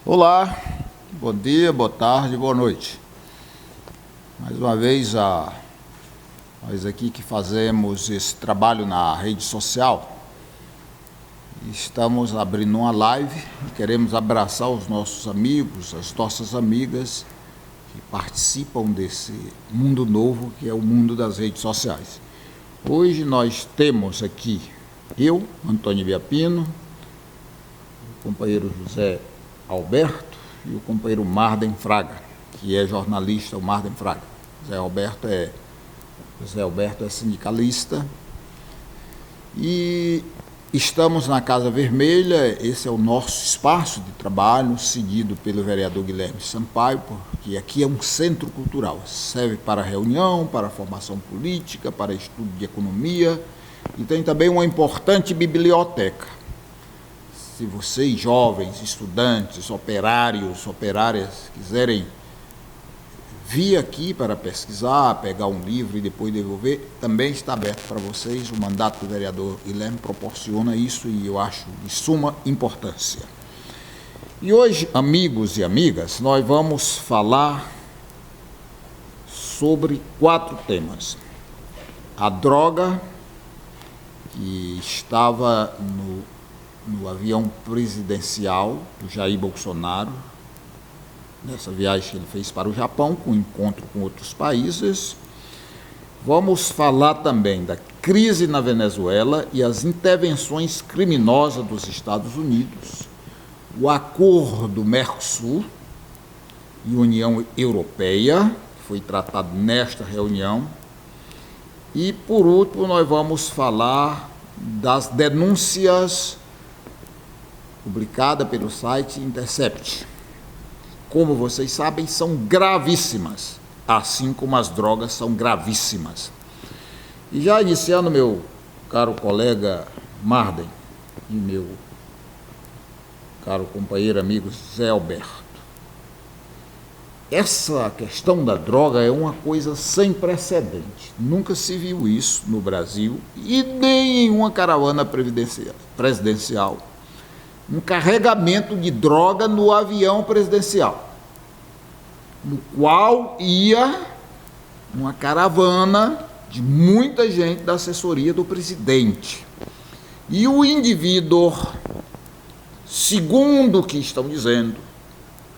Olá, bom dia, boa tarde, boa noite. Mais uma vez, nós aqui que fazemos esse trabalho na rede social, estamos abrindo uma live e queremos abraçar os nossos amigos, as nossas amigas que participam desse mundo novo que é o mundo das redes sociais. Hoje nós temos aqui eu, Antônio Biapino, o companheiro José Alberto e o companheiro Marden Fraga, que é jornalista, o Marden Fraga. José Alberto é sindicalista e estamos na Casa Vermelha. Esse é o nosso espaço de trabalho, seguido pelo vereador Guilherme Sampaio, porque aqui é um centro cultural, serve para reunião, para formação política, para estudo de economia e tem também uma importante biblioteca. Se vocês, jovens, estudantes, operários, operárias, quiserem vir aqui para pesquisar, pegar um livro e depois devolver, também está aberto para vocês. O mandato do vereador Guilherme proporciona isso e eu acho de suma importância. E hoje, amigos e amigas, nós vamos falar sobre 4 temas. A droga, que estava no avião presidencial do Jair Bolsonaro, nessa viagem que ele fez para o Japão, com encontro com outros países. Vamos falar também da crise na Venezuela e as intervenções criminosas dos Estados Unidos, o acordo Mercosul e União Europeia, que foi tratado nesta reunião. E, por último, nós vamos falar das denúncias publicada pelo site Intercept. Como vocês sabem, são gravíssimas, assim como as drogas são gravíssimas. E já iniciando, meu caro colega Marden e meu caro companheiro amigo Zé Alberto, essa questão da droga é uma coisa sem precedente. Nunca se viu isso no Brasil e nem em uma caravana presidencial. Um carregamento de droga no avião presidencial, no qual ia uma caravana de muita gente da assessoria do presidente. E o indivíduo, segundo o que estão dizendo,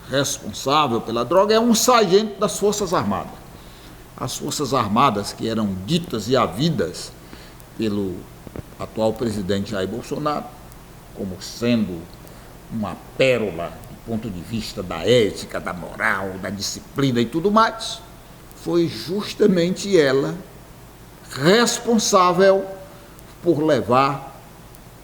responsável pela droga é um sargento das Forças Armadas. As Forças Armadas, que eram ditas e havidas pelo atual presidente Jair Bolsonaro como sendo uma pérola do ponto de vista da ética, da moral, da disciplina e tudo mais, foi justamente ela responsável por levar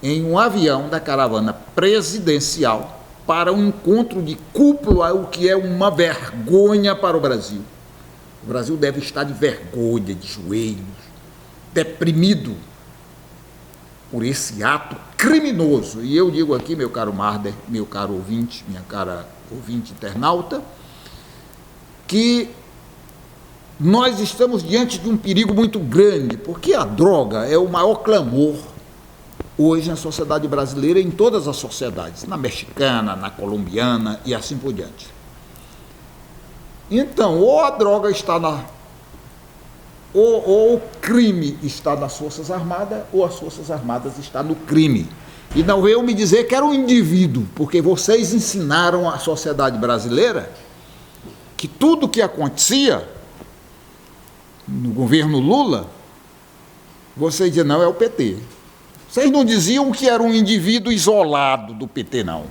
em um avião da caravana presidencial para um encontro de cúpula, o que é uma vergonha para o Brasil. O Brasil deve estar de vergonha, de joelhos, deprimido por esse ato criminoso. E eu digo aqui, meu caro Marder, meu caro ouvinte, minha cara ouvinte internauta, que nós estamos diante de um perigo muito grande, porque a droga é o maior clamor hoje na sociedade brasileira, em todas as sociedades, na mexicana, na colombiana e assim por diante. Então, ou a droga está ou o crime está nas Forças Armadas, ou as Forças Armadas estão no crime. E não veio me dizer que era um indivíduo, porque vocês ensinaram à sociedade brasileira que tudo que acontecia no governo Lula, vocês diziam, não, é o PT. Vocês não diziam que era um indivíduo isolado do PT, não.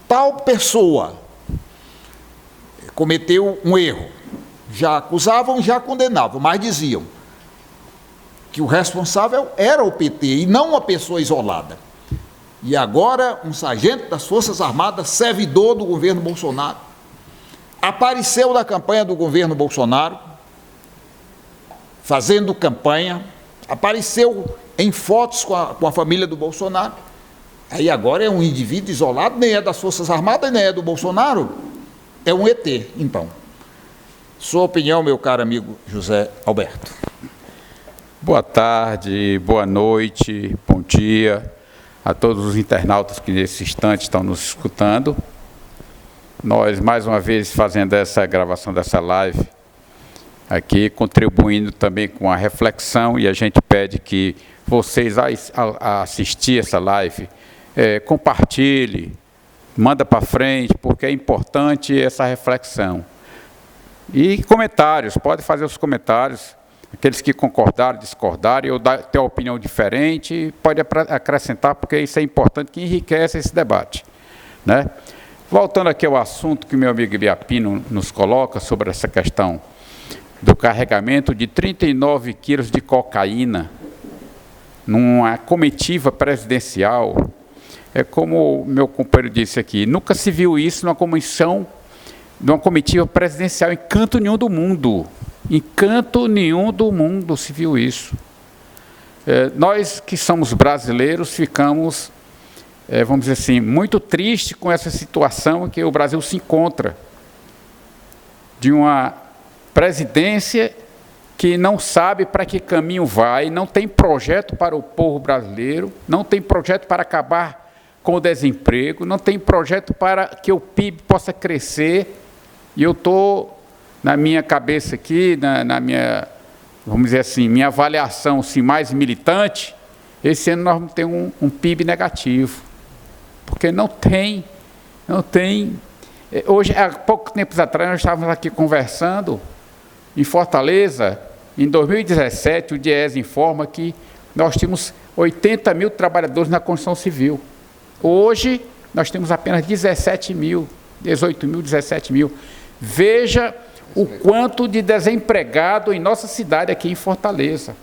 Tal pessoa cometeu um erro. Já acusavam, já condenavam, mas diziam que o responsável era o PT e não uma pessoa isolada. E agora um sargento das Forças Armadas, servidor do governo Bolsonaro, apareceu na campanha do governo Bolsonaro, fazendo campanha, apareceu em fotos com a família do Bolsonaro. Aí agora é um indivíduo isolado, nem é das Forças Armadas, nem é do Bolsonaro, é um ET, então. Sua opinião, meu caro amigo José Alberto. Boa tarde, boa noite, bom dia a todos os internautas que nesse instante estão nos escutando. nós, mais uma vez, fazendo essa gravação dessa live, aqui, contribuindo também com a reflexão, e a gente pede que vocês, a assistir essa live, compartilhe, manda para frente, porque é importante essa reflexão. E comentários, pode fazer os comentários, aqueles que concordaram, discordaram, ou ter uma opinião diferente, pode acrescentar, porque isso é importante, que enriquece esse debate, né? Voltando aqui ao assunto que o meu amigo Biapino nos coloca sobre essa questão do carregamento de 39 quilos de cocaína numa comitiva presidencial, é como o meu companheiro disse aqui, nunca se viu isso numa comitiva presidencial em canto nenhum do mundo. Em canto nenhum do mundo se viu isso. Nós que somos brasileiros ficamos, vamos dizer assim, muito tristes com essa situação em que o Brasil se encontra, de uma presidência que não sabe para que caminho vai, não tem projeto para o povo brasileiro, não tem projeto para acabar com o desemprego, não tem projeto para que o PIB possa crescer. E eu estou, na minha cabeça aqui, na minha, vamos dizer assim, minha avaliação assim, mais militante, esse ano nós vamos ter um PIB negativo, porque não tem. Hoje, há pouco tempo atrás, nós estávamos aqui conversando, em Fortaleza, em 2017, o DIEESE informa que nós tínhamos 80 mil trabalhadores na construção civil. Hoje, nós temos apenas 17 mil, 18 mil, 17 mil. Veja o quanto de desempregado em nossa cidade aqui em Fortaleza.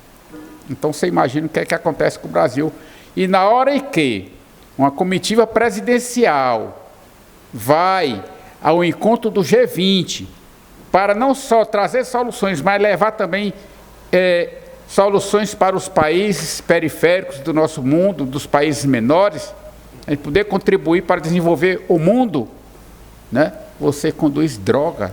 Então, você imagina o que é que acontece com o Brasil. E na hora em que uma comitiva presidencial vai ao encontro do G20, para não só trazer soluções, mas levar também soluções para os países periféricos do nosso mundo, dos países menores, a gente poder contribuir para desenvolver o mundo, né? Você conduz droga.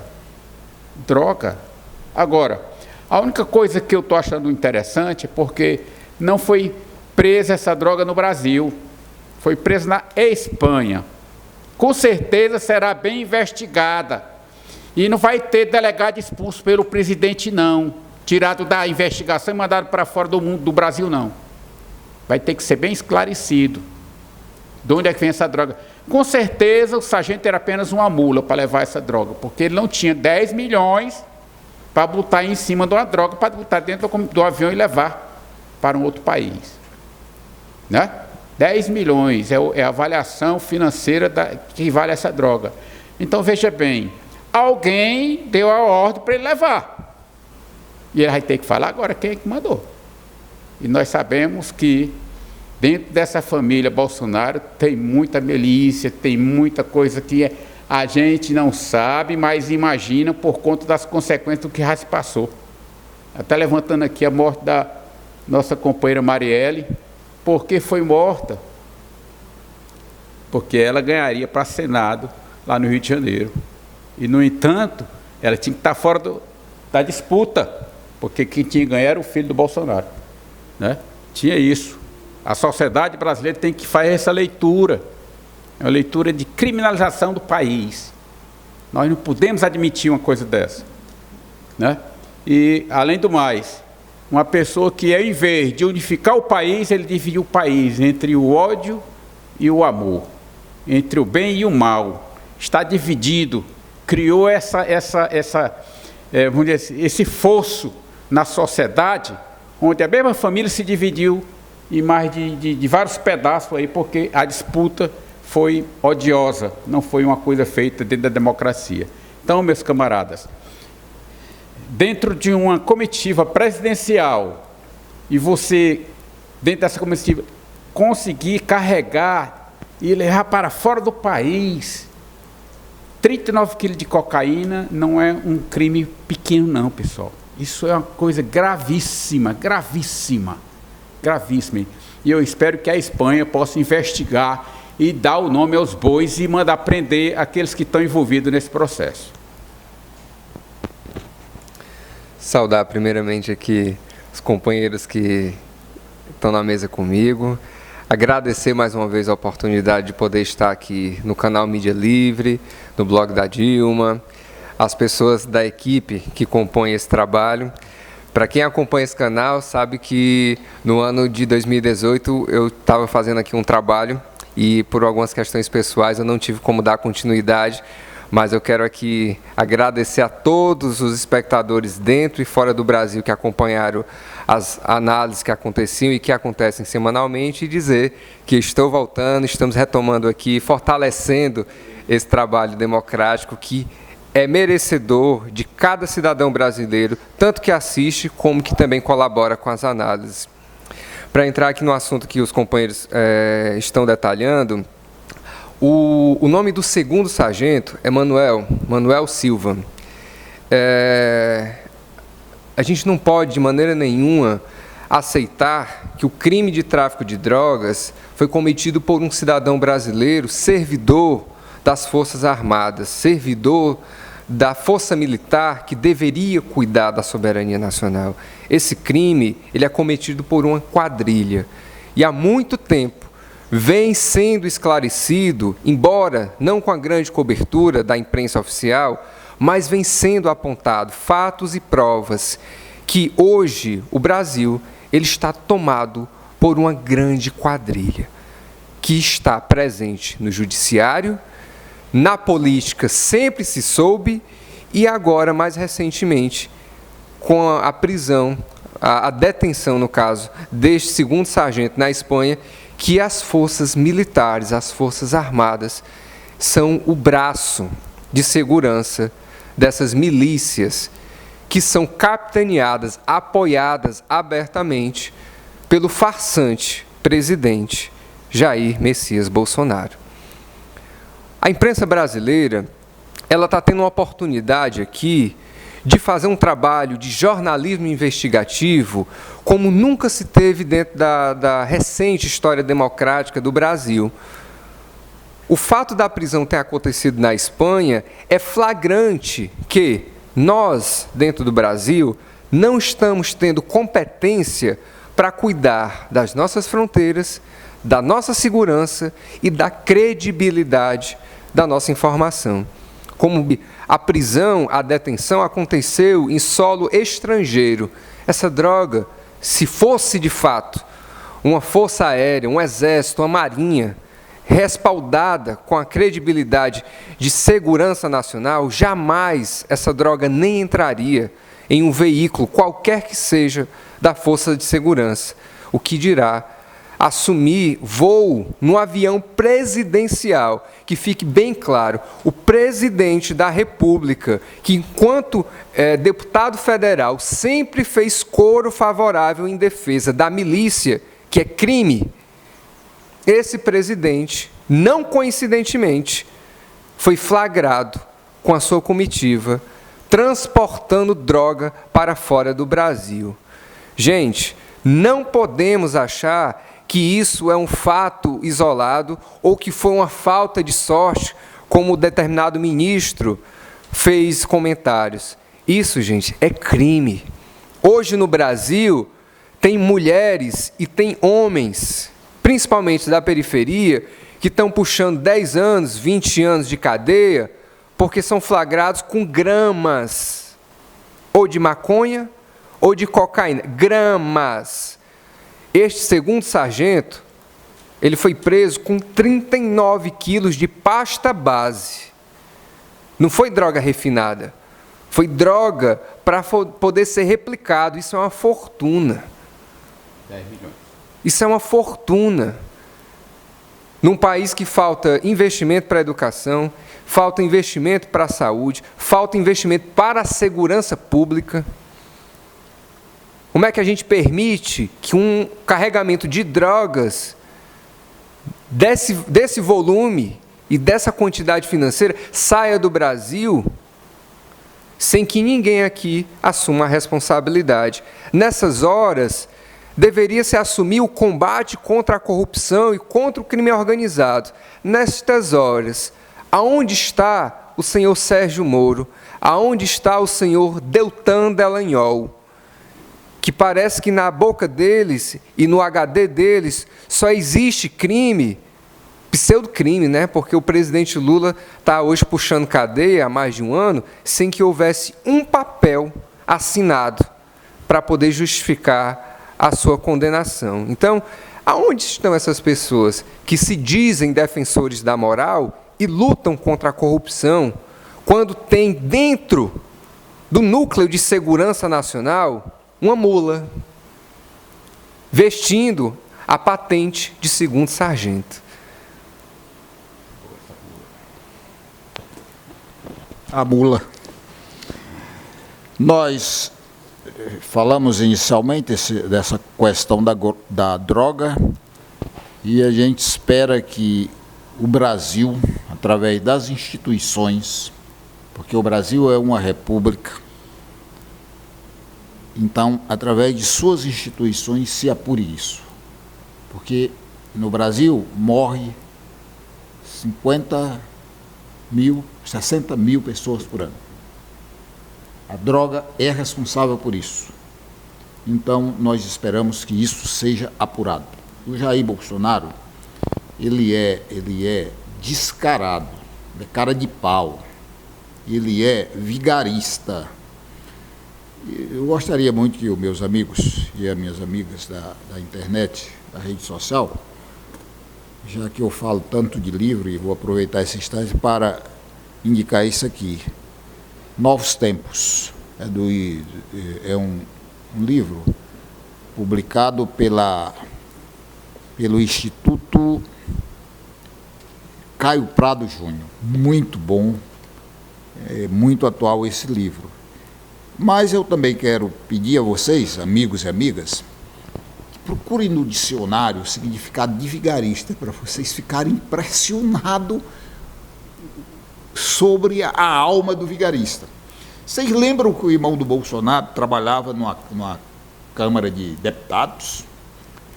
Agora, a única coisa que eu estou achando interessante é porque não foi presa essa droga no Brasil, foi presa na Espanha. Com certeza será bem investigada. E não vai ter delegado expulso pelo presidente, não. Tirado da investigação e mandado para fora do mundo, do Brasil, não. Vai ter que ser bem esclarecido. De onde é que vem essa droga? Com certeza o sargento era apenas uma mula para levar essa droga, porque ele não tinha 10 milhões para botar em cima de uma droga, para botar dentro do avião e levar para um outro país. Né? 10 milhões é a avaliação financeira que vale essa droga. Então, veja bem, alguém deu a ordem para ele levar. E ele vai ter que falar agora quem é que mandou. E nós sabemos que dentro dessa família Bolsonaro tem muita milícia, tem muita coisa que a gente não sabe, mas imagina por conta das consequências do que já se passou. Até levantando aqui a morte da nossa companheira Marielle. Por que foi morta? Porque ela ganharia para Senado lá no Rio de Janeiro. E, no entanto, ela tinha que estar fora da disputa, porque quem tinha que ganhar era o filho do Bolsonaro. Né? Tinha isso. A sociedade brasileira tem que fazer essa leitura. É uma leitura de criminalização do país. Nós não podemos admitir uma coisa dessa. Né? E, além do mais, uma pessoa que, ao invés de unificar o país, ele dividiu o país entre o ódio e o amor, entre o bem e o mal. Está dividido. Criou vamos dizer assim, esse fosso na sociedade, onde a mesma família se dividiu em mais de vários pedaços aí, porque a disputa foi odiosa, não foi uma coisa feita dentro da democracia. Então, meus camaradas, dentro de uma comitiva presidencial, e você, dentro dessa comitiva, conseguir carregar e levar para fora do país 39 quilos de cocaína, não é um crime pequeno não, pessoal. Isso é uma coisa gravíssima, gravíssima, gravíssima. E eu espero que a Espanha possa investigar e dar o nome aos bois e mandar prender aqueles que estão envolvidos nesse processo. Saudar primeiramente aqui os companheiros que estão na mesa comigo, agradecer mais uma vez a oportunidade de poder estar aqui no canal Mídia Livre, no blog da Dilma, as pessoas da equipe que compõem esse trabalho. Para quem acompanha esse canal, sabe que no ano de 2018 eu estava fazendo aqui um trabalho e por algumas questões pessoais eu não tive como dar continuidade, mas eu quero aqui agradecer a todos os espectadores dentro e fora do Brasil que acompanharam as análises que aconteciam e que acontecem semanalmente e dizer que estou voltando, estamos retomando aqui, fortalecendo esse trabalho democrático que é merecedor de cada cidadão brasileiro, tanto que assiste como que também colabora com as análises. Para entrar aqui no assunto que os companheiros estão detalhando, o nome do segundo sargento é Manuel Silva. A gente não pode, de maneira nenhuma, aceitar que o crime de tráfico de drogas foi cometido por um cidadão brasileiro, servidor das Forças Armadas, servidor da Força Militar que deveria cuidar da soberania nacional. Esse crime ele é cometido por uma quadrilha e há muito tempo vem sendo esclarecido, embora não com a grande cobertura da imprensa oficial, mas vem sendo apontado fatos e provas que hoje o Brasil ele está tomado por uma grande quadrilha que está presente no judiciário, na política sempre se soube e agora, mais recentemente, com a prisão, a detenção, no caso, deste segundo sargento na Espanha, que as forças militares, as forças armadas, são o braço de segurança dessas milícias que são capitaneadas, apoiadas abertamente pelo farsante presidente Jair Messias Bolsonaro. A imprensa brasileira, ela está tendo uma oportunidade aqui de fazer um trabalho de jornalismo investigativo como nunca se teve dentro da recente história democrática do Brasil. O fato da prisão ter acontecido na Espanha é flagrante que nós, dentro do Brasil, não estamos tendo competência para cuidar das nossas fronteiras, da nossa segurança e da credibilidade da nossa informação. Como a prisão, a detenção aconteceu em solo estrangeiro. Essa droga, se fosse de fato uma força aérea, um exército, uma marinha, respaldada com a credibilidade de segurança nacional, jamais essa droga nem entraria em um veículo, qualquer que seja, da força de segurança. O que dirá assumir voo no avião presidencial, que fique bem claro, o presidente da República, que enquanto deputado federal sempre fez coro favorável em defesa da milícia, que é crime, esse presidente, não coincidentemente, foi flagrado com a sua comitiva, transportando droga para fora do Brasil. Gente, não podemos achar que isso é um fato isolado ou que foi uma falta de sorte, como determinado ministro fez comentários. Isso, gente, é crime. Hoje no Brasil, tem mulheres e tem homens, principalmente da periferia, que estão puxando 10 anos, 20 anos de cadeia, porque são flagrados com gramas, ou de maconha, ou de cocaína. Gramas. Este segundo sargento, ele foi preso com 39 quilos de pasta base. Não foi droga refinada, foi droga para poder ser replicado. Isso é uma fortuna. 10 milhões. Isso é uma fortuna. Num país que falta investimento para a educação, falta investimento para a saúde, falta investimento para a segurança pública. Como é que a gente permite que um carregamento de drogas desse volume e dessa quantidade financeira saia do Brasil sem que ninguém aqui assuma a responsabilidade? Nessas horas, deveria se assumir o combate contra a corrupção e contra o crime organizado. Nestas horas, aonde está o senhor Sérgio Moro? Aonde está o senhor Deltan Dallagnol? que parece que na boca deles e no HD deles só existe crime, pseudo-crime, né? Porque o presidente Lula está hoje puxando cadeia há mais de um ano sem que houvesse um papel assinado para poder justificar a sua condenação. Então, aonde estão essas pessoas que se dizem defensores da moral e lutam contra a corrupção, quando tem dentro do núcleo de segurança nacional uma mula vestindo a patente de segundo sargento? A mula. Nós falamos inicialmente dessa questão da droga e a gente espera que o Brasil, através das instituições, porque o Brasil é uma república, então, através de suas instituições, se apure isso. Porque no Brasil morre 50 mil, 60 mil pessoas por ano. A droga é responsável por isso. Então, nós esperamos que isso seja apurado. O Jair Bolsonaro, ele é descarado, é cara de pau, ele é vigarista. Eu gostaria muito que os meus amigos e as minhas amigas da internet, da rede social, já que eu falo tanto de livro, e vou aproveitar esse instante para indicar isso aqui, Novos Tempos, é um livro publicado pelo Instituto Caio Prado Júnior, muito bom, muito atual esse livro. Mas eu também quero pedir a vocês, amigos e amigas, que procurem no dicionário o significado de vigarista, para vocês ficarem impressionados sobre a alma do vigarista. Vocês lembram que o irmão do Bolsonaro trabalhava numa Câmara de Deputados,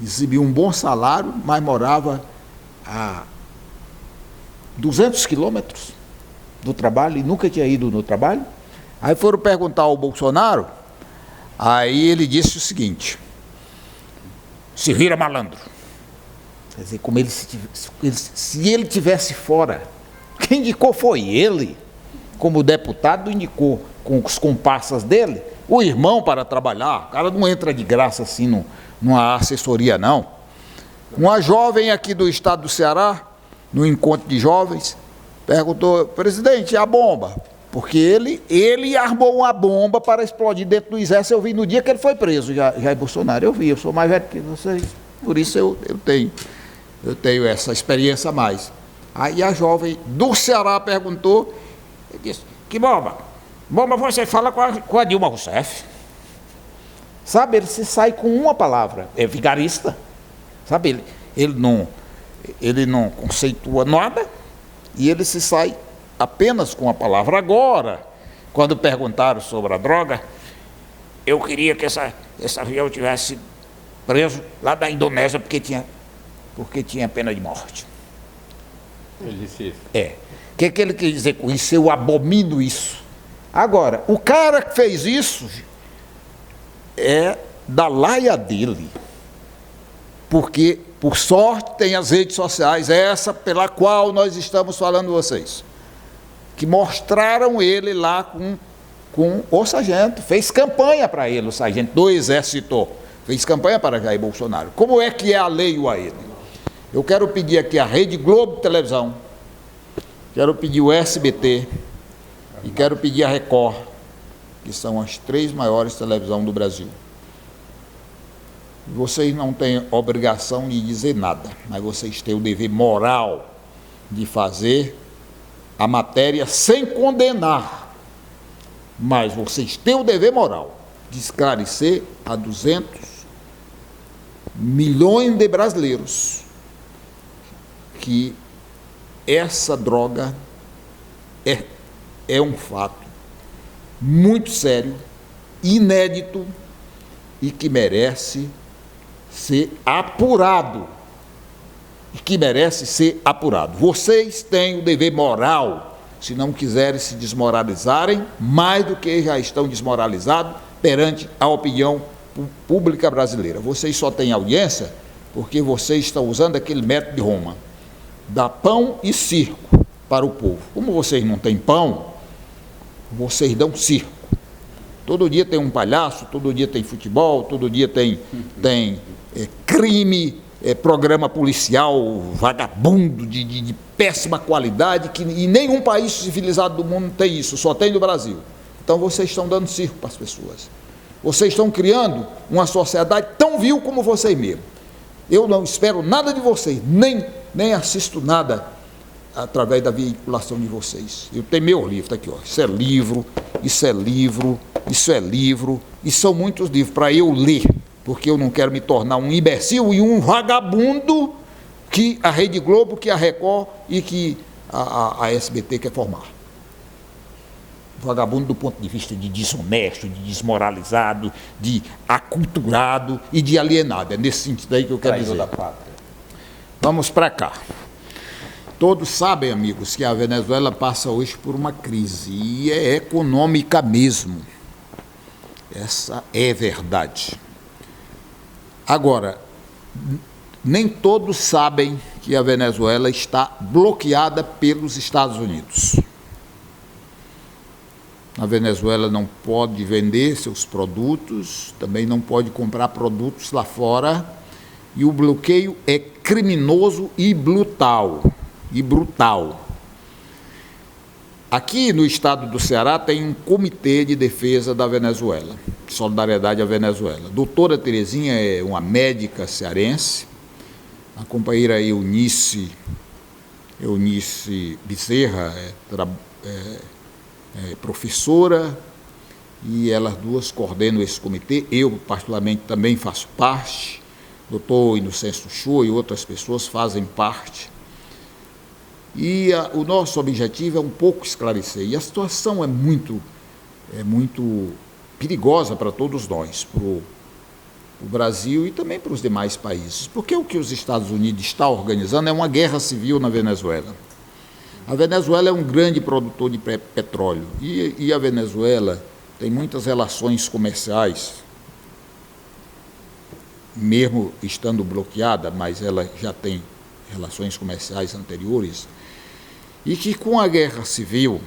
recebia um bom salário, mas morava a 200 quilômetros do trabalho e nunca tinha ido no trabalho? Aí foram perguntar ao Bolsonaro, aí ele disse o seguinte: se vira malandro. Quer dizer, como se ele tivesse fora. Quem indicou foi ele, como deputado, indicou com os comparsas dele, o irmão para trabalhar. O cara não entra de graça assim numa assessoria, não. Uma jovem aqui do estado do Ceará, no encontro de jovens, perguntou: presidente, a bomba? Porque ele armou uma bomba para explodir dentro do exército. Eu vi no dia que ele foi preso, Jair Bolsonaro. Eu vi, eu sou mais velho que vocês, por isso eu tenho essa experiência a mais. Aí a jovem do Ceará perguntou, ele disse: que bomba? Bomba você fala com a Dilma Rousseff. Sabe, ele se sai com uma palavra, é vigarista. Sabe, ele não conceitua nada e ele se sai apenas com a palavra. Agora, quando perguntaram sobre a droga, eu queria que esse avião tivesse preso lá da Indonésia porque tinha pena de morte. Ele disse isso. O que ele quer dizer com isso? Eu abomino isso. Agora, o cara que fez isso é da laia dele. Porque, por sorte, tem as redes sociais, essa pela qual nós estamos falando vocês, que mostraram ele lá com o sargento, fez campanha para ele, o sargento do Exército, fez campanha para Jair Bolsonaro. Como é que é alheio a ele? Eu quero pedir aqui a Rede Globo de Televisão, quero pedir o SBT e quero pedir a Record, que são as 3 maiores televisões do Brasil. Vocês não têm obrigação de dizer nada, mas vocês têm o dever moral de fazer a matéria sem condenar. Mas vocês têm o dever moral de esclarecer a 200 milhões de brasileiros que essa droga é um fato muito sério, inédito e que merece ser apurado. Vocês têm o dever moral, se não quiserem se desmoralizarem, mais do que já estão desmoralizados perante a opinião pública brasileira. Vocês só têm audiência porque vocês estão usando aquele método de Roma, dar pão e circo para o povo. Como vocês não têm pão, vocês dão circo. Todo dia tem um palhaço, todo dia tem futebol, todo dia tem crime, programa policial vagabundo de péssima qualidade, que em nenhum país civilizado do mundo tem isso, só tem no Brasil. Então vocês estão dando circo para as pessoas. Vocês estão criando uma sociedade tão vil como vocês mesmos. Eu não espero nada de vocês, nem assisto nada através da veiculação de vocês. Eu tenho meu livro, está aqui, ó. Isso é livro, isso é livro, isso é livro, e são muitos livros para eu ler, porque eu não quero me tornar um imbecil e um vagabundo que a Rede Globo, que a Record e que a SBT quer formar. Vagabundo do ponto de vista de desonesto, de desmoralizado, de aculturado e de alienado. É nesse sentido aí que eu quero dizer. Da pátria. Vamos para cá. Todos sabem, amigos, que a Venezuela passa hoje por uma crise, e é econômica mesmo. Essa é verdade. Agora, nem todos sabem que a Venezuela está bloqueada pelos Estados Unidos. A Venezuela não pode vender seus produtos, também não pode comprar produtos lá fora, e o bloqueio é criminoso e brutal. Aqui no estado do Ceará tem um comitê de defesa da Venezuela, solidariedade à Venezuela. Doutora Terezinha é uma médica cearense, a companheira Eunice Bezerra é professora, e elas duas coordenam esse comitê. Eu, particularmente, também faço parte. Doutor Inocêncio Shoa e outras pessoas fazem parte. E o nosso objetivo é um pouco esclarecer. E a situação é muito perigosa para todos nós, para o Brasil e também para os demais países. Porque o que os Estados Unidos estão organizando é uma guerra civil na Venezuela. A Venezuela é um grande produtor de petróleo e a Venezuela tem muitas relações comerciais, mesmo estando bloqueada, mas ela já tem relações comerciais anteriores, e que com a guerra civil,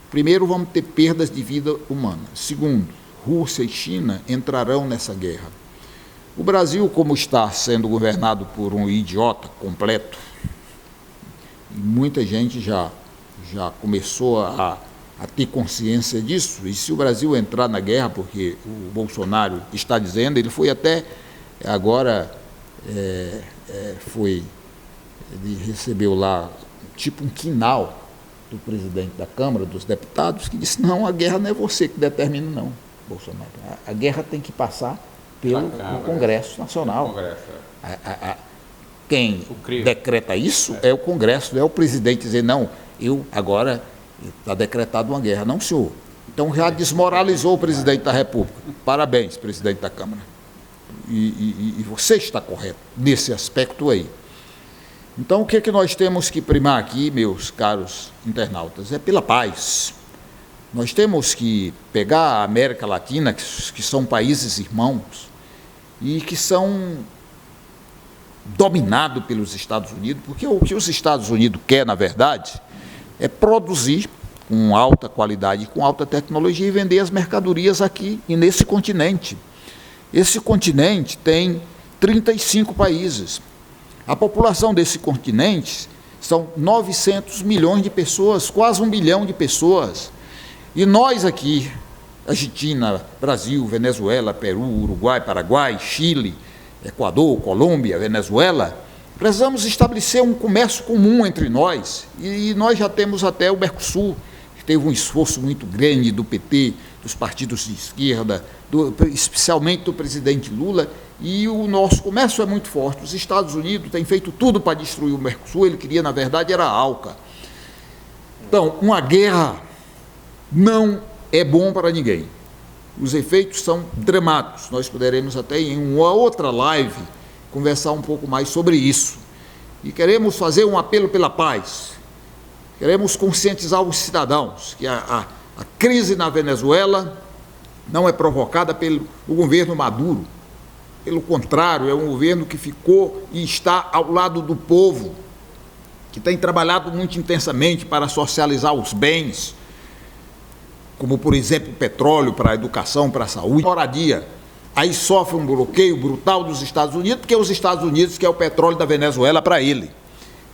primeiro vamos ter perdas de vida humana, segundo, Rússia e China entrarão nessa guerra. O Brasil, como está sendo governado por um idiota completo, e muita gente já começou a ter consciência disso, e se o Brasil entrar na guerra, porque o Bolsonaro está dizendo, ele foi até agora, ele recebeu lá tipo um quinal do presidente da Câmara dos Deputados, que disse, não, a guerra não é você que determina, não, Bolsonaro. A guerra tem que passar pelo Congresso Nacional. Quem decreta isso é o Congresso, é o presidente dizer, não, agora está decretado uma guerra. Não, senhor. Então já desmoralizou o presidente da República. Parabéns, presidente da Câmara. E você está correto nesse aspecto aí. Então, o que é que nós temos que primar aqui, meus caros internautas? É pela paz. Nós temos que pegar a América Latina, que são países irmãos, e que são dominados pelos Estados Unidos, porque o que os Estados Unidos quer, na verdade, é produzir com alta qualidade, com alta tecnologia, e vender as mercadorias aqui e nesse continente. Esse continente tem 35 países. A população desse continente são 900 milhões de pessoas, quase 1 bilhão de pessoas. E nós aqui, Argentina, Brasil, Venezuela, Peru, Uruguai, Paraguai, Chile, Equador, Colômbia, Venezuela, precisamos estabelecer um comércio comum entre nós. E nós já temos até o Mercosul, que teve um esforço muito grande do PT, dos partidos de esquerda, especialmente do presidente Lula, e o nosso comércio é muito forte. Os Estados Unidos têm feito tudo para destruir o Mercosul, ele queria, na verdade, era a ALCA. Então, uma guerra não é bom para ninguém. Os efeitos são dramáticos. Nós poderemos até, em uma outra live, conversar um pouco mais sobre isso. E queremos fazer um apelo pela paz. Queremos conscientizar os cidadãos que a crise na Venezuela não é provocada pelo governo Maduro. Pelo contrário, é um governo que ficou e está ao lado do povo, que tem trabalhado muito intensamente para socializar os bens, como, por exemplo, o petróleo para a educação, para a saúde, moradia. Aí sofre um bloqueio brutal dos Estados Unidos, porque os Estados Unidos querem o petróleo da Venezuela para ele.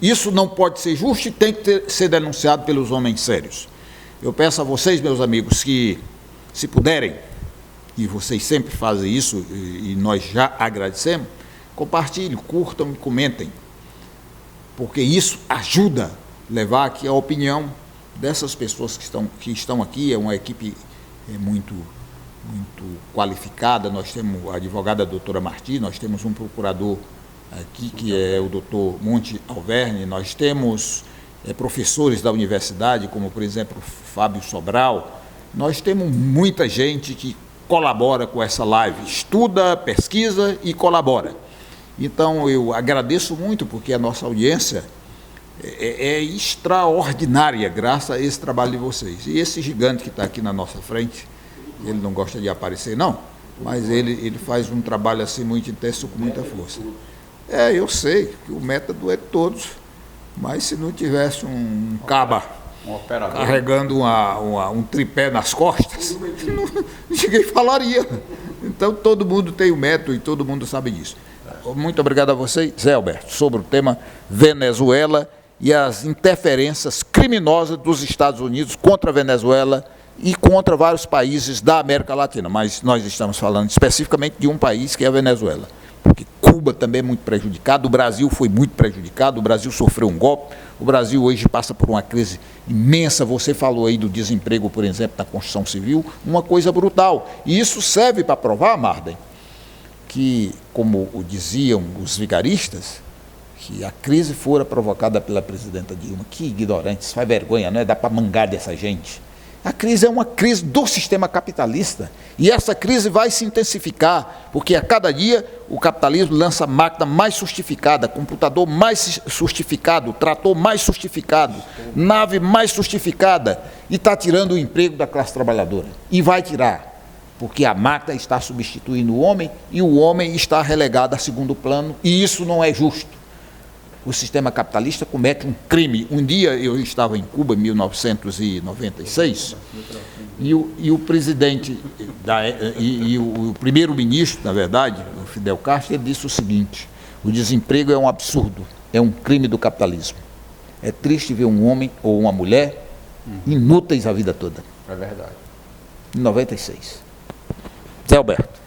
Isso não pode ser justo e tem que ser denunciado pelos homens sérios. Eu peço a vocês, meus amigos, que, se puderem, e vocês sempre fazem isso, e nós já agradecemos, compartilhem, curtam e comentem, porque isso ajuda a levar aqui a opinião dessas pessoas que estão aqui. É uma equipe muito qualificada. Nós temos a advogada doutora Marti, nós temos um procurador aqui que é o doutor Monte Alverne, nós temos professores da universidade, como por exemplo Fábio Sobral. Nós temos muita gente que colabora com essa live, estuda, pesquisa e colabora. Então eu agradeço muito, porque a nossa audiência é extraordinária graças a esse trabalho de vocês. E esse gigante que está aqui na nossa frente, ele não gosta de aparecer não, mas ele faz um trabalho assim muito intenso, com muita força. Eu sei que o método é de todos, mas se não tivesse um caba carregando um tripé nas costas, ninguém falaria. Então todo mundo tem o método e todo mundo sabe disso. Muito obrigado a você, Zé Alberto, sobre o tema Venezuela e as interferências criminosas dos Estados Unidos contra a Venezuela e contra vários países da América Latina, mas nós estamos falando especificamente de um país, que é a Venezuela, porque Cuba também é muito prejudicado, o Brasil foi muito prejudicado, o Brasil sofreu um golpe, o Brasil hoje passa por uma crise imensa. Você falou aí do desemprego, por exemplo, na construção civil, uma coisa brutal, e isso serve para provar, Marden, que, como diziam os vigaristas, que a crise fora provocada pela presidenta Dilma. Que ignorantes, faz vergonha, não é? Dá para mangar dessa gente. A crise é uma crise do sistema capitalista, e essa crise vai se intensificar, porque a cada dia o capitalismo lança máquina mais sofisticada, computador mais sofisticado, trator mais sofisticado, nave mais sofisticada, e está tirando o emprego da classe trabalhadora. E vai tirar, porque a máquina está substituindo o homem, e o homem está relegado a segundo plano, e isso não é justo. O sistema capitalista comete um crime. Um dia eu estava em Cuba, em 1996, e o presidente, o primeiro-ministro, na verdade, o Fidel Castro, ele disse o seguinte: o desemprego é um absurdo, é um crime do capitalismo. É triste ver um homem ou uma mulher inúteis a vida toda. É verdade. Em 96. Zé Alberto.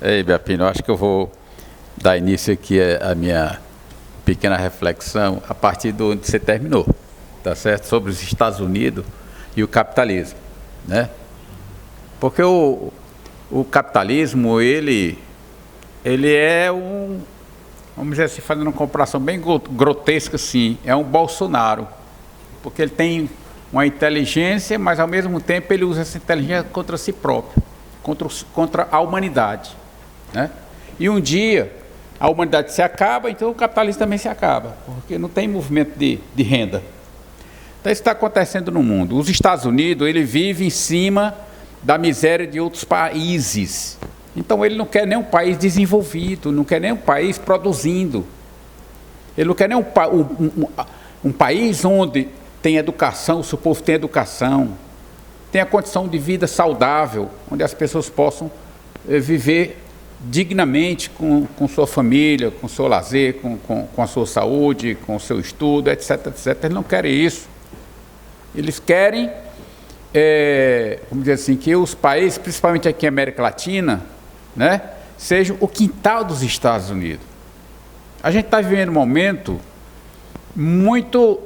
Ei, Biapino, acho que eu vou dar início aqui a minha pequena reflexão a partir de onde você terminou, tá certo? Sobre os Estados Unidos e o capitalismo, né? Porque o capitalismo, ele é vamos dizer assim, fazendo uma comparação bem grotesca assim, é um Bolsonaro, porque ele tem uma inteligência, mas ao mesmo tempo ele usa essa inteligência contra si próprio, contra a humanidade, né? E um dia a humanidade se acaba, então o capitalismo também se acaba, porque não tem movimento de renda. Então isso está acontecendo no mundo. Os Estados Unidos, ele vive em cima da miséria de outros países. Então ele não quer nem um país desenvolvido, não quer nem um país produzindo. Ele não quer nem um país onde tem educação, o seu povo tem educação, tem a condição de vida saudável, onde as pessoas possam viver dignamente com sua família, com seu lazer, com a sua saúde, com o seu estudo, etc, etc. Eles não querem isso. Eles querem, vamos dizer assim, que os países, principalmente aqui na América Latina, né, sejam o quintal dos Estados Unidos. A gente está vivendo um momento muito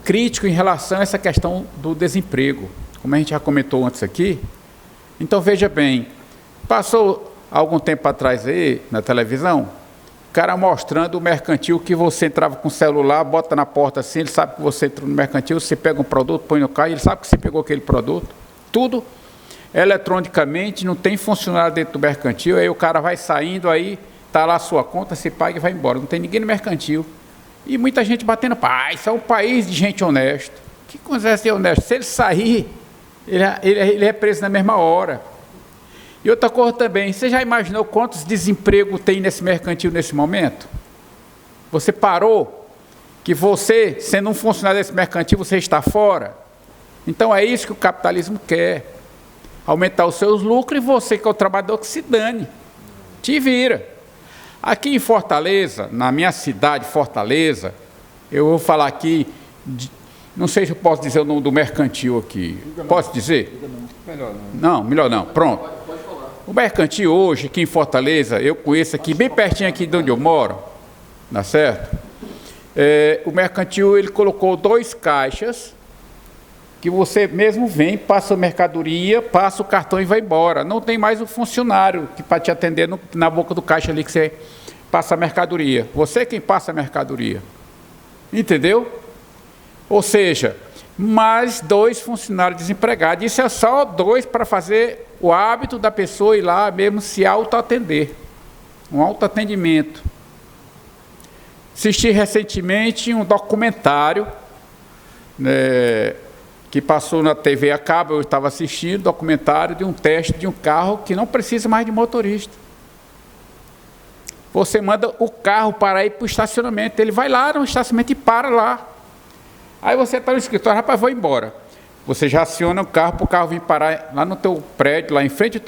crítico em relação a essa questão do desemprego, como a gente já comentou antes aqui. Então, veja bem, passou algum tempo atrás aí, na televisão, o cara mostrando o mercantil, que você entrava com o celular, bota na porta assim, ele sabe que você entrou no mercantil, você pega um produto, põe no carro, ele sabe que você pegou aquele produto, tudo eletronicamente, não tem funcionário dentro do mercantil, aí o cara vai saindo, aí está lá a sua conta, você paga e vai embora, não tem ninguém no mercantil. E muita gente batendo, isso é um país de gente honesta. Que coisa é ser honesto? Se ele sair, ele é preso na mesma hora. E outra coisa também, você já imaginou quantos desemprego tem nesse mercantil nesse momento? Você parou que você, sendo um funcionário desse mercantil, você está fora? Então é isso que o capitalismo quer. Aumentar os seus lucros e você, que é o trabalhador, que se dane. Te vira. Aqui em Fortaleza, na minha cidade, Fortaleza, eu vou falar aqui, não sei se eu posso dizer o nome do mercantil aqui. Posso dizer? Melhor não. Não, melhor não. Pronto. O mercantil hoje, aqui em Fortaleza, eu conheço aqui, bem pertinho aqui de onde eu moro, tá certo? O mercantil, ele colocou 2 caixas, que você mesmo vem, passa a mercadoria, passa o cartão e vai embora. Não tem mais o funcionário que para te atender na boca do caixa ali que você passa a mercadoria. Você é quem passa a mercadoria. Entendeu? Ou seja, mais 2 funcionários desempregados. Isso é só 2 para fazer o hábito da pessoa ir lá mesmo se autoatender. Um autoatendimento. Assisti recentemente um documentário, que passou na TV a cabo, eu estava assistindo, documentário de um teste de um carro que não precisa mais de motorista. Você manda o carro para ir para o estacionamento, ele vai lá no estacionamento e para lá. Aí você está no escritório, rapaz, vou embora. Você já aciona o carro para o carro vir parar lá no teu prédio, lá em frente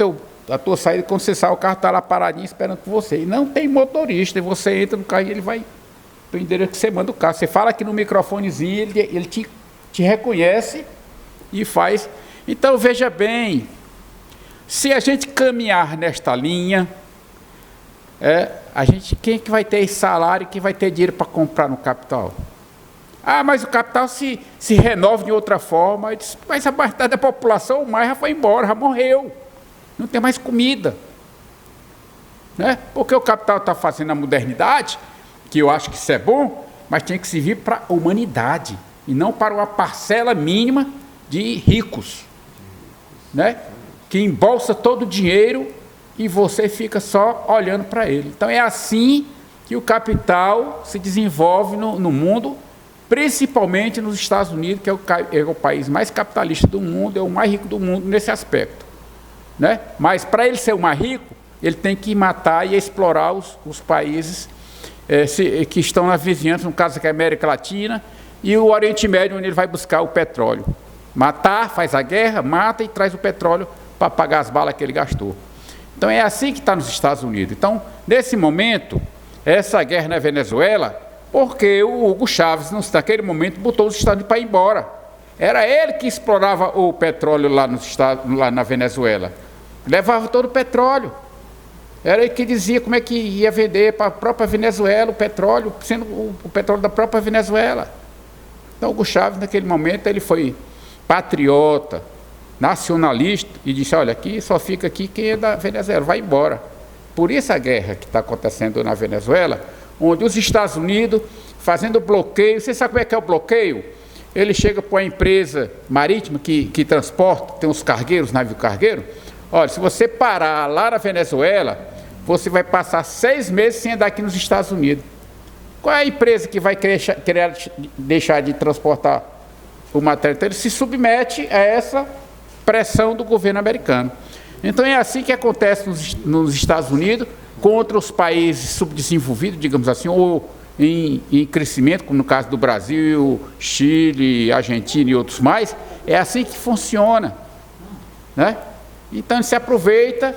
da tua saída, quando você sai, o carro está lá paradinho esperando por você. E não tem motorista, e você entra no carro e ele vai para o endereço que você manda o carro. Você fala aqui no microfonezinho, ele te reconhece e faz. Então, veja bem, se a gente caminhar nesta linha, quem é que vai ter esse salário, quem vai ter dinheiro para comprar no capital? Ah, mas o capital se renova de outra forma. Mas a metade da população, o mais já foi embora, já morreu. Não tem mais comida. Porque o capital está fazendo a modernidade, que eu acho que isso é bom, mas tem que servir para a humanidade, e não para uma parcela mínima de ricos, que embolsa todo o dinheiro e você fica só olhando para ele. Então é assim que o capital se desenvolve no mundo, principalmente nos Estados Unidos, que é o país mais capitalista do mundo, é o mais rico do mundo nesse aspecto. Mas para ele ser o mais rico, ele tem que matar e explorar os países que estão na vizinhança, no caso aqui a América Latina, e o Oriente Médio, onde ele vai buscar o petróleo. Matar, faz a guerra, mata e traz o petróleo para pagar as balas que ele gastou. Então é assim que está nos Estados Unidos. Então, nesse momento, essa guerra na Venezuela, porque o Hugo Chávez, naquele momento, botou os Estados Unidos para ir embora. Era ele que explorava o petróleo lá na Venezuela. Levava todo o petróleo. Era ele que dizia como é que ia vender para a própria Venezuela o petróleo, sendo o petróleo da própria Venezuela. Então, Hugo Chávez, naquele momento, ele foi patriota, nacionalista, e disse, olha, aqui só fica aqui quem é da Venezuela, vai embora. Por isso a guerra que está acontecendo na Venezuela, onde os Estados Unidos, fazendo bloqueio, você sabe como é que é o bloqueio? Ele chega para uma empresa marítima que transporta, tem os cargueiros, navio cargueiro, olha, se você parar lá na Venezuela, você vai passar 6 meses sem andar aqui nos Estados Unidos. Qual é a empresa que vai querer deixar de transportar o material? Então, ele se submete a essa pressão do governo americano. Então, é assim que acontece nos Estados Unidos, contra os países subdesenvolvidos, digamos assim, ou em crescimento, como no caso do Brasil, Chile, Argentina e outros mais. É assim que funciona. Então, ele se aproveita,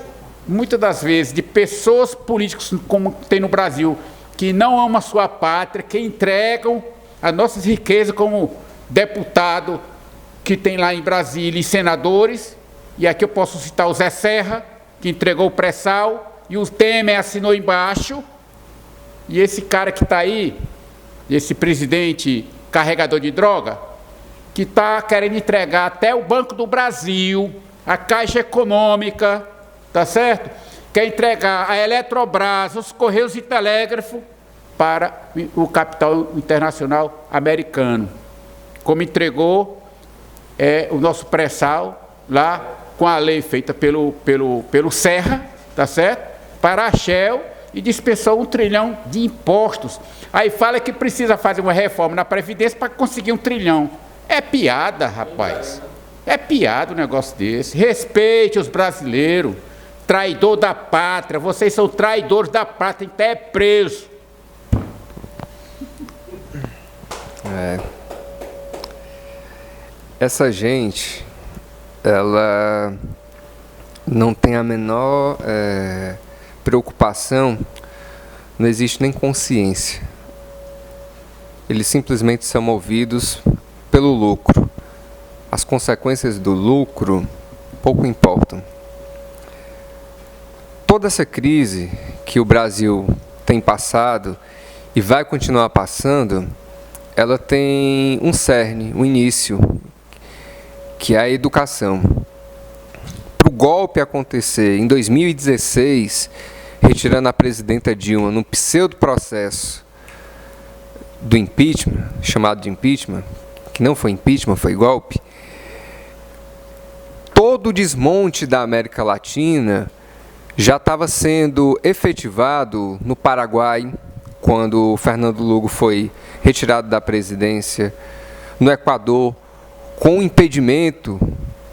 muitas das vezes, de pessoas políticas, como tem no Brasil, que não amam a sua pátria, que entregam as nossas riquezas como deputado que tem lá em Brasília e senadores, e aqui eu posso citar o Zé Serra, que entregou o pré-sal, e o Temer assinou embaixo, e esse cara que está aí, esse presidente carregador de droga, que está querendo entregar até o Banco do Brasil, a Caixa Econômica, tá certo? Quer entregar a Eletrobras, os Correios e Telégrafo para o capital internacional americano, como entregou o nosso pré-sal lá com a lei feita pelo Serra, tá certo? Para a Shell, e dispensou 1 trilhão de impostos. Aí fala que precisa fazer uma reforma na Previdência para conseguir 1 trilhão. É piada, rapaz. É piada um negócio desse. Respeite os brasileiros. traidor da pátria, vocês são traidores da pátria, até preso. Essa gente, ela não tem a menor preocupação, não existe nem consciência. Eles simplesmente são movidos pelo lucro. As consequências do lucro pouco importam. Toda essa crise que o Brasil tem passado e vai continuar passando, ela tem um cerne, um início, que é a educação. Para o golpe acontecer em 2016, retirando a presidenta Dilma num pseudo-processo do impeachment, chamado de impeachment, que não foi impeachment, foi golpe, todo o desmonte da América Latina já estava sendo efetivado no Paraguai, quando o Fernando Lugo foi retirado da presidência, no Equador, com o impedimento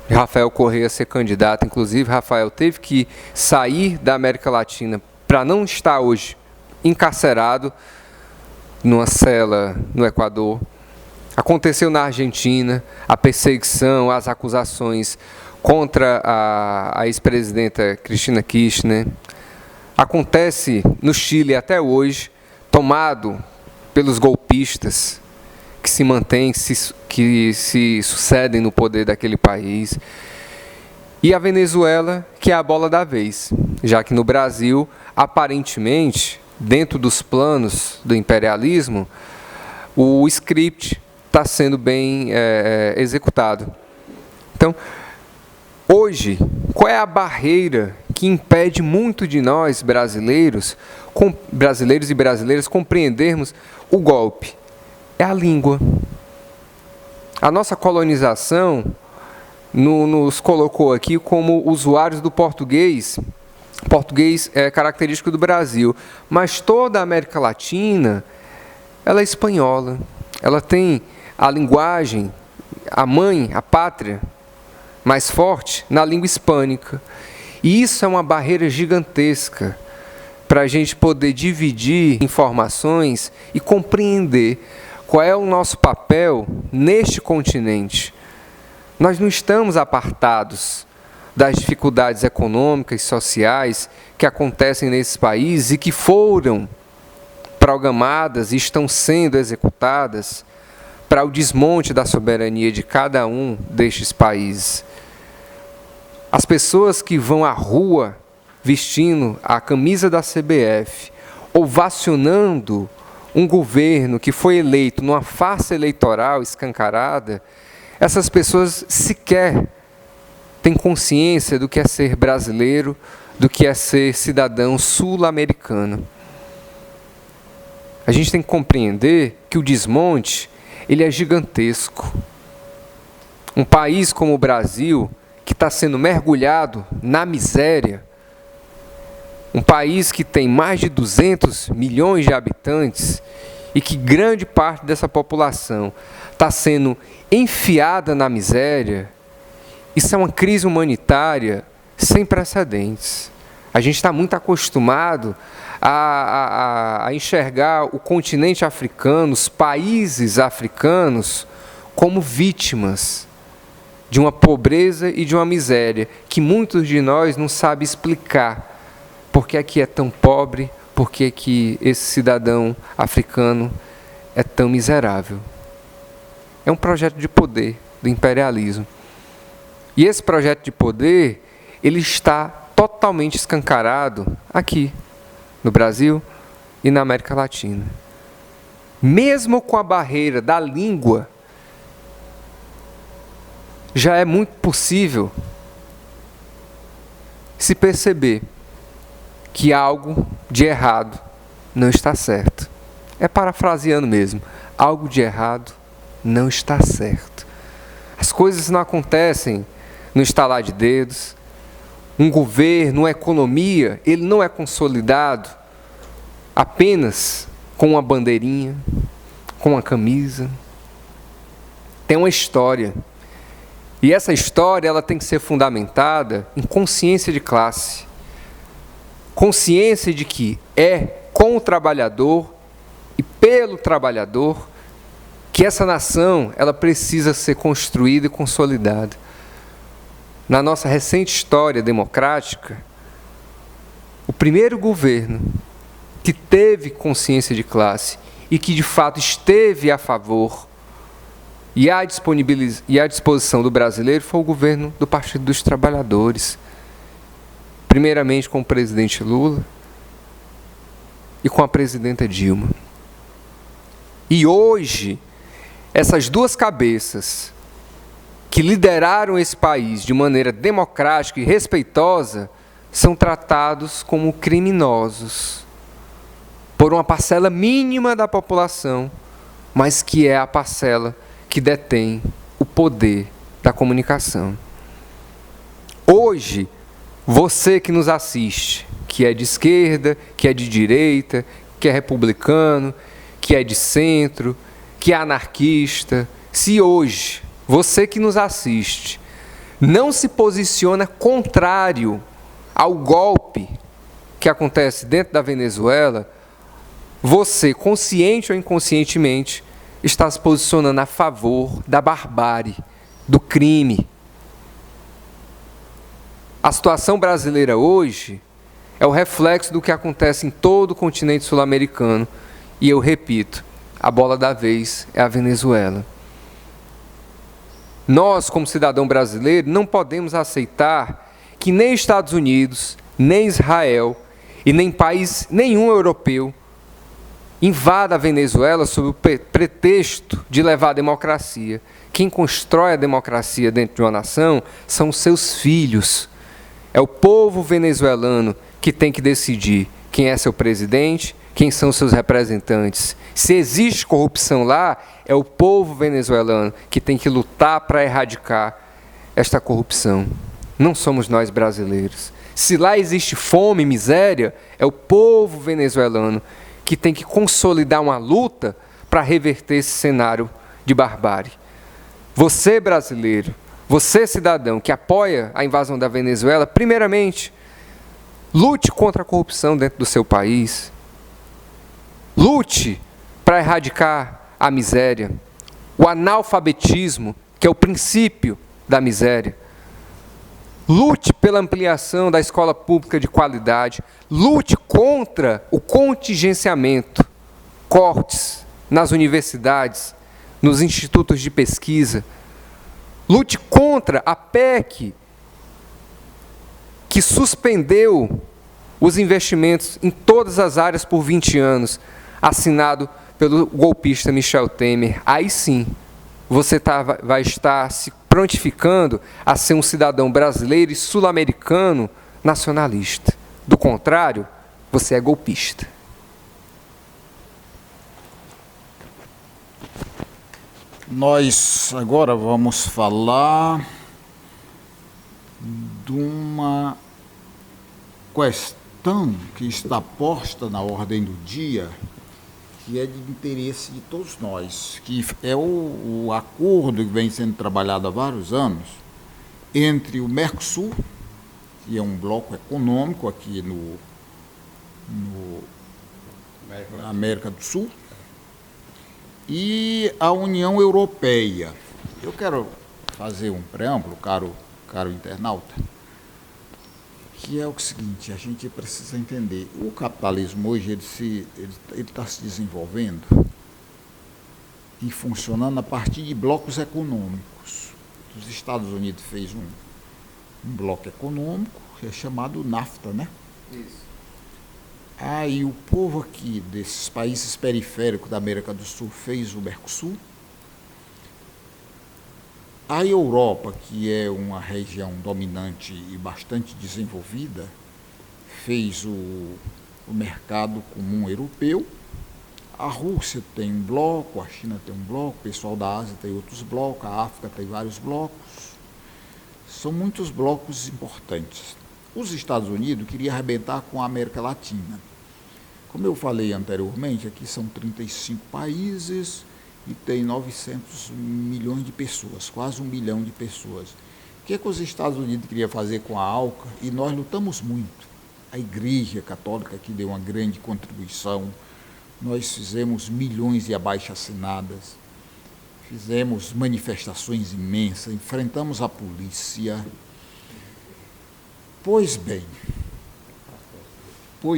de Rafael Correa ser candidato. Inclusive, Rafael teve que sair da América Latina para não estar hoje encarcerado numa cela no Equador. Aconteceu na Argentina a perseguição, as acusações contra a ex-presidenta Cristina Kirchner. Acontece no Chile até hoje, tomado pelos golpistas que se mantêm, que se sucedem no poder daquele país. E a Venezuela, que é a bola da vez, já que no Brasil, aparentemente, dentro dos planos do imperialismo, o script está sendo bem executado. Então, hoje, qual é a barreira que impede muito de nós, brasileiros e brasileiras, compreendermos o golpe? É a língua. A nossa colonização nos colocou aqui como usuários do português. Português é característico do Brasil, mas toda a América Latina, ela é espanhola. Ela tem a linguagem, a mãe, a pátria, mais forte na língua hispânica. E isso é uma barreira gigantesca para a gente poder dividir informações e compreender qual é o nosso papel neste continente. Nós não estamos apartados das dificuldades econômicas e sociais que acontecem nesses países e que foram programadas e estão sendo executadas para o desmonte da soberania de cada um destes países. As pessoas que vão à rua vestindo a camisa da CBF, ovacionando um governo que foi eleito numa farsa eleitoral escancarada, essas pessoas sequer têm consciência do que é ser brasileiro, do que é ser cidadão sul-americano. A gente tem que compreender que o desmonte, ele é gigantesco. Um país como o Brasil, que está sendo mergulhado na miséria, um país que tem mais de 200 milhões de habitantes e que grande parte dessa população está sendo enfiada na miséria, isso é uma crise humanitária sem precedentes. A gente está muito acostumado a enxergar o continente africano, os países africanos, como vítimas de uma pobreza e de uma miséria que muitos de nós não sabem explicar. Por que aqui é tão pobre? Por que esse cidadão africano é tão miserável? É um projeto de poder do imperialismo. E esse projeto de poder, ele está totalmente escancarado aqui, no Brasil e na América Latina. Mesmo com a barreira da língua, já é muito possível se perceber que algo de errado não está certo. É parafraseando mesmo, algo de errado não está certo. As coisas não acontecem no estalar de dedos. Um governo, uma economia, ele não é consolidado apenas com uma bandeirinha, com uma camisa. Tem uma história. E essa história ela tem que ser fundamentada em consciência de classe. consciência de que é com o trabalhador e pelo trabalhador que essa nação ela precisa ser construída e consolidada. Na nossa recente história democrática, o primeiro governo que teve consciência de classe e que de fato esteve a favor e à disposição do brasileiro foi o governo do Partido dos Trabalhadores, primeiramente com o presidente Lula e com a presidenta Dilma. E hoje, essas duas cabeças que lideraram esse país de maneira democrática e respeitosa são tratados como criminosos por uma parcela mínima da população, mas que é a parcela que detém o poder da comunicação. Hoje, você que nos assiste, que é de esquerda, que é de direita, que é republicano, que é de centro, que é anarquista, se hoje você que nos assiste não se posiciona contrário ao golpe que acontece dentro da Venezuela, você, consciente ou inconscientemente, está se posicionando a favor da barbárie, do crime. A situação brasileira hoje é o reflexo do que acontece em todo o continente sul-americano. E eu repito, a bola da vez é a Venezuela. Nós, como cidadão brasileiro, não podemos aceitar que nem Estados Unidos, nem Israel e nem país nenhum europeu invada a Venezuela sob o pretexto de levar a democracia. Quem constrói a democracia dentro de uma nação são os seus filhos. É o povo venezuelano que tem que decidir quem é seu presidente, quem são seus representantes. Se existe corrupção lá, é o povo venezuelano que tem que lutar para erradicar esta corrupção. Não somos nós brasileiros. Se lá existe fome e miséria, é o povo venezuelano que tem que consolidar uma luta para reverter esse cenário de barbárie. Você, brasileiro, você, cidadão, que apoia a invasão da Venezuela, primeiramente, lute contra a corrupção dentro do seu país. Lute para erradicar a miséria, o analfabetismo, que é o princípio da miséria. Lute pela ampliação da escola pública de qualidade. Lute contra o contingenciamento, cortes nas universidades, nos institutos de pesquisa. Lute contra a PEC que suspendeu os investimentos em todas as áreas por 20 anos, assinado pelo golpista Michel Temer. Aí sim, você vai estar se prontificando a ser um cidadão brasileiro e sul-americano nacionalista. Do contrário, você é golpista. Nós agora vamos falar de uma questão que está posta na ordem do dia, que é de interesse de todos nós, que é o acordo que vem sendo trabalhado há vários anos entre o Mercosul, que é um bloco econômico aqui na América do Sul, e a União Europeia. Eu quero fazer um preâmbulo, caro internauta, que é o seguinte: a gente precisa entender, o capitalismo hoje ele está se desenvolvendo e funcionando a partir de blocos econômicos. Os Estados Unidos fez um bloco econômico que é chamado NAFTA, né? Isso. Aí o povo aqui desses países periféricos da América do Sul fez o Mercosul. A Europa, que é uma região dominante e bastante desenvolvida, fez o mercado comum europeu. A Rússia tem um bloco, a China tem um bloco, o pessoal da Ásia tem outros blocos, a África tem vários blocos. São muitos blocos importantes. Os Estados Unidos queriam arrebentar com a América Latina. Como eu falei anteriormente, aqui são 35 países e tem 900 milhões de pessoas, quase 1 milhão de pessoas. O que os Estados Unidos queriam fazer com a ALCA? E nós lutamos muito a Igreja Católica que deu uma grande contribuição, nós fizemos milhões de abaixo-assinadas, fizemos manifestações imensas, enfrentamos a polícia. Pois bem, o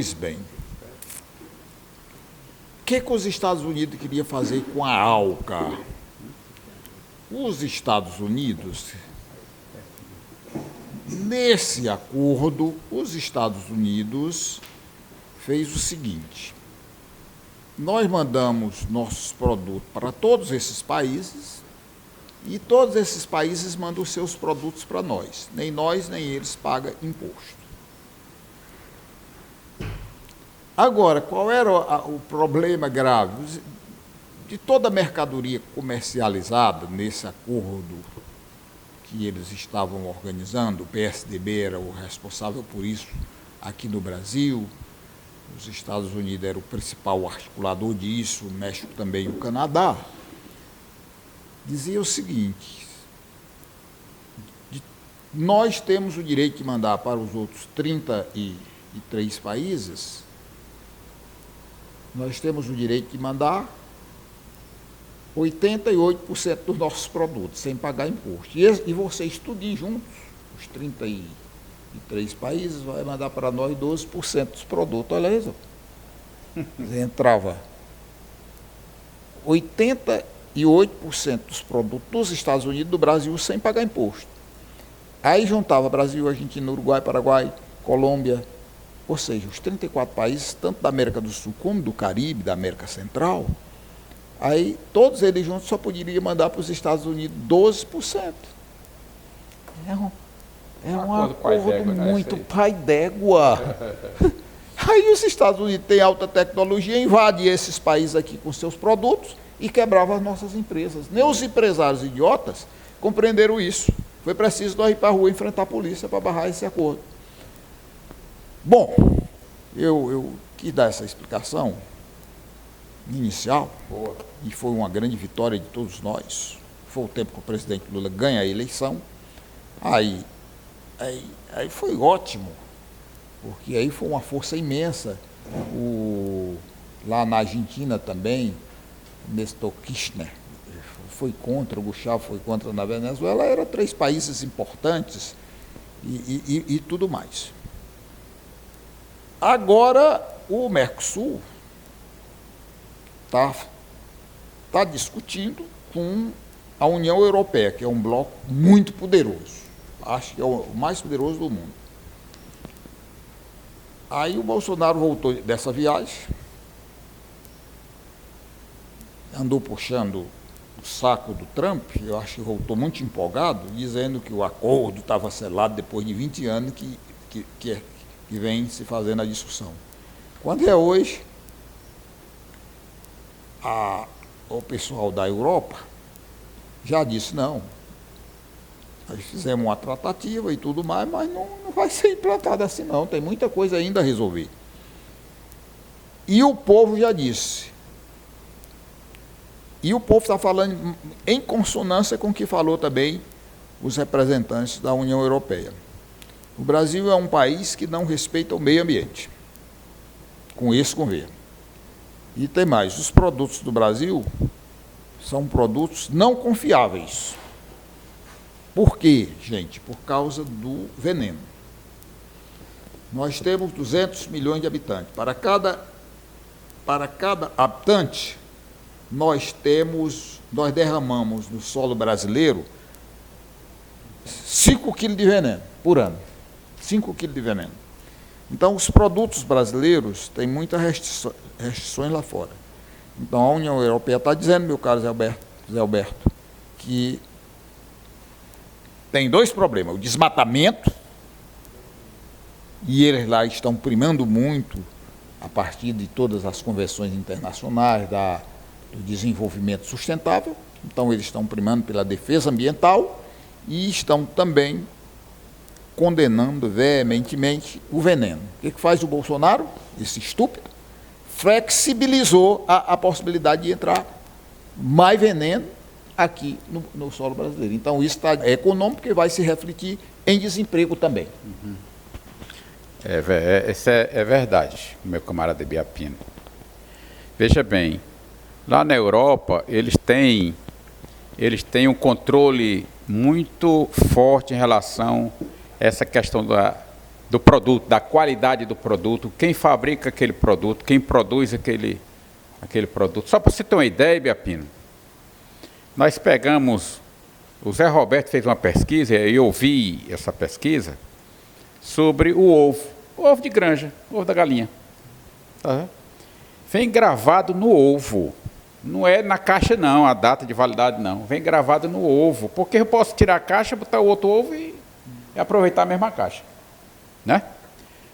que os Estados Unidos queriam fazer com a ALCA? Os Estados Unidos, nesse acordo, os Estados Unidos fez o seguinte: nós mandamos nossos produtos para todos esses países e todos esses países mandam os seus produtos para nós. Nem nós, nem eles pagam imposto. Agora, qual era o problema grave? De toda a mercadoria comercializada nesse acordo que eles estavam organizando, o PSDB era o responsável por isso aqui no Brasil, os Estados Unidos era o principal articulador disso, o México também e o Canadá, dizia o seguinte: nós temos o direito de mandar para os outros 33 países, nós temos o direito de mandar 88% dos nossos produtos, sem pagar imposto. E vocês tudinho juntos, os 33 países, vai mandar para nós 12% dos produtos. Olha isso. Entrava 88% dos produtos dos Estados Unidos do Brasil sem pagar imposto. Aí juntava Brasil, Argentina, Uruguai, Paraguai, Colômbia, ou seja, os 34 países, tanto da América do Sul como do Caribe, da América Central. Aí, todos eles juntos só poderiam mandar para os Estados Unidos 12%. É um acordo muito pai d'égua. Aí os Estados Unidos têm alta tecnologia, invadem esses países aqui com seus produtos e quebravam as nossas empresas. Nem os empresários idiotas compreenderam isso. Foi preciso nós ir para a rua enfrentar a polícia para barrar esse acordo. Bom, eu quis dar essa explicação inicial, e foi uma grande vitória de todos nós. Foi o tempo que o presidente Lula ganha a eleição. Aí foi ótimo, porque aí foi uma força imensa. Lá na Argentina também, Néstor Kirchner foi contra, o Gustavo foi contra na Venezuela, eram 3 países importantes e tudo mais. Agora, o Mercosul está discutindo com a União Europeia, que é um bloco muito poderoso. Acho que é o mais poderoso do mundo. Aí o Bolsonaro voltou dessa viagem, andou puxando o saco do Trump, eu acho que voltou muito empolgado, dizendo que o acordo estava selado depois de 20 anos que vem se fazendo a discussão. Quando é hoje, o pessoal da Europa já disse: não, nós fizemos uma tratativa e tudo mais, mas não vai ser implantado assim não, tem muita coisa ainda a resolver. E o povo já disse, e o povo está falando em consonância com o que falou também os representantes da União Europeia. O Brasil é um país que não respeita o meio ambiente, com esse governo. E tem mais, os produtos do Brasil são produtos não confiáveis. Por quê, gente? Por causa do veneno. Nós temos 200 milhões de habitantes. Para cada habitante, nós derramamos no solo brasileiro 5 quilos de veneno por ano. 5 quilos de veneno. Então, os produtos brasileiros têm muitas restrições lá fora. Então, a União Europeia está dizendo, meu caro Zé Alberto, que tem 2 problemas: o desmatamento, e eles lá estão primando muito, a partir de todas as convenções internacionais do desenvolvimento sustentável. Então, eles estão primando pela defesa ambiental e estão também condenando veementemente o veneno. O que faz o Bolsonaro, esse estúpido? Flexibilizou a possibilidade de entrar mais veneno aqui no solo brasileiro. Então, isso é econômico, porque vai se refletir em desemprego também. Isso é verdade, meu camarada Biapino. Veja bem, lá na Europa eles têm um controle muito forte em relação a essa questão do produto, da qualidade do produto, quem fabrica aquele produto, quem produz aquele produto. Só para você ter uma ideia, Biapino, nós pegamos, o Zé Roberto fez uma pesquisa, e eu ouvi essa pesquisa, sobre o ovo de granja, o ovo da galinha. Tá? Vem gravado no ovo, não é na caixa não, a data de validade não, vem gravado no ovo, porque eu posso tirar a caixa, botar o outro ovo e aproveitar a mesma caixa, né?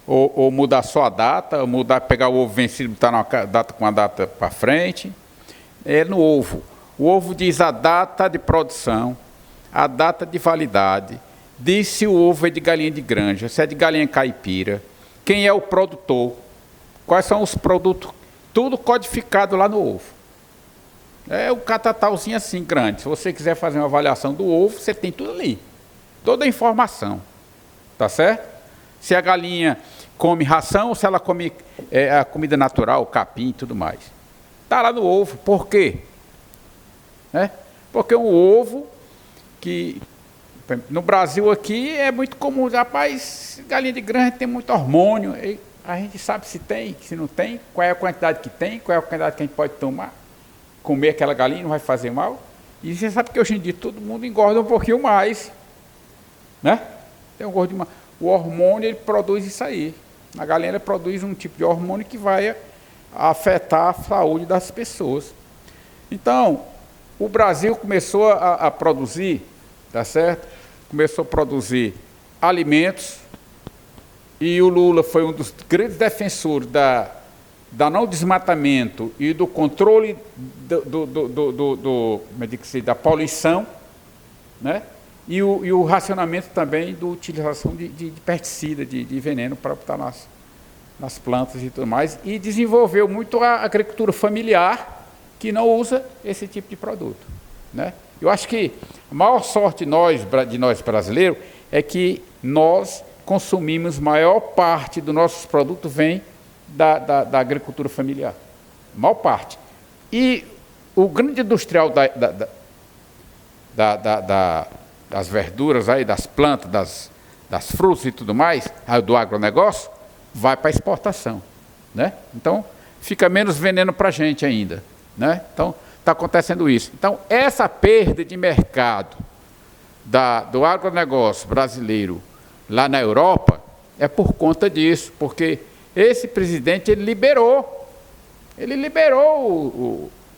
Ou mudar só a data, ou pegar o ovo vencido e botar na data com a data para frente, é no ovo. O ovo diz a data de produção, a data de validade, diz se o ovo é de galinha de granja, se é de galinha caipira, quem é o produtor, quais são os produtos, tudo codificado lá no ovo. É um catatauzinho assim grande. Se você quiser fazer uma avaliação do ovo, você tem tudo ali, toda a informação, tá certo? Se a galinha come ração ou se ela come a comida natural, capim e tudo mais. Está lá no ovo. Por quê? Porque um ovo que no Brasil aqui é muito comum. Rapaz, galinha de granja tem muito hormônio. A gente sabe se tem, se não tem, qual é a quantidade que tem, qual é a quantidade que a gente pode tomar. Comer aquela galinha não vai fazer mal. E você sabe que hoje em dia todo mundo engorda um pouquinho mais. Né? Tem um gordinho mais. O hormônio, ele produz isso aí. A galinha, ela produz um tipo de hormônio que vai afetar a saúde das pessoas. Então, o Brasil começou a produzir, tá certo? Começou a produzir alimentos, e o Lula foi um dos grandes defensores da não desmatamento e do controle da poluição, né? E o racionamento também da utilização de pesticida, de veneno para botar nas plantas e tudo mais, e desenvolveu muito a agricultura familiar, que não usa esse tipo de produto, né? Eu acho que a maior sorte de nós brasileiros é que nós consumimos, maior parte dos nossos produtos vem da agricultura familiar, a maior parte. E o grande industrial das verduras, aí, das plantas, das frutas e tudo mais, do agronegócio, vai para a exportação, né? Então, fica menos veneno para a gente ainda, né? Então, está acontecendo isso. Então, essa perda de mercado do agronegócio brasileiro lá na Europa é por conta disso, porque esse presidente, ele liberou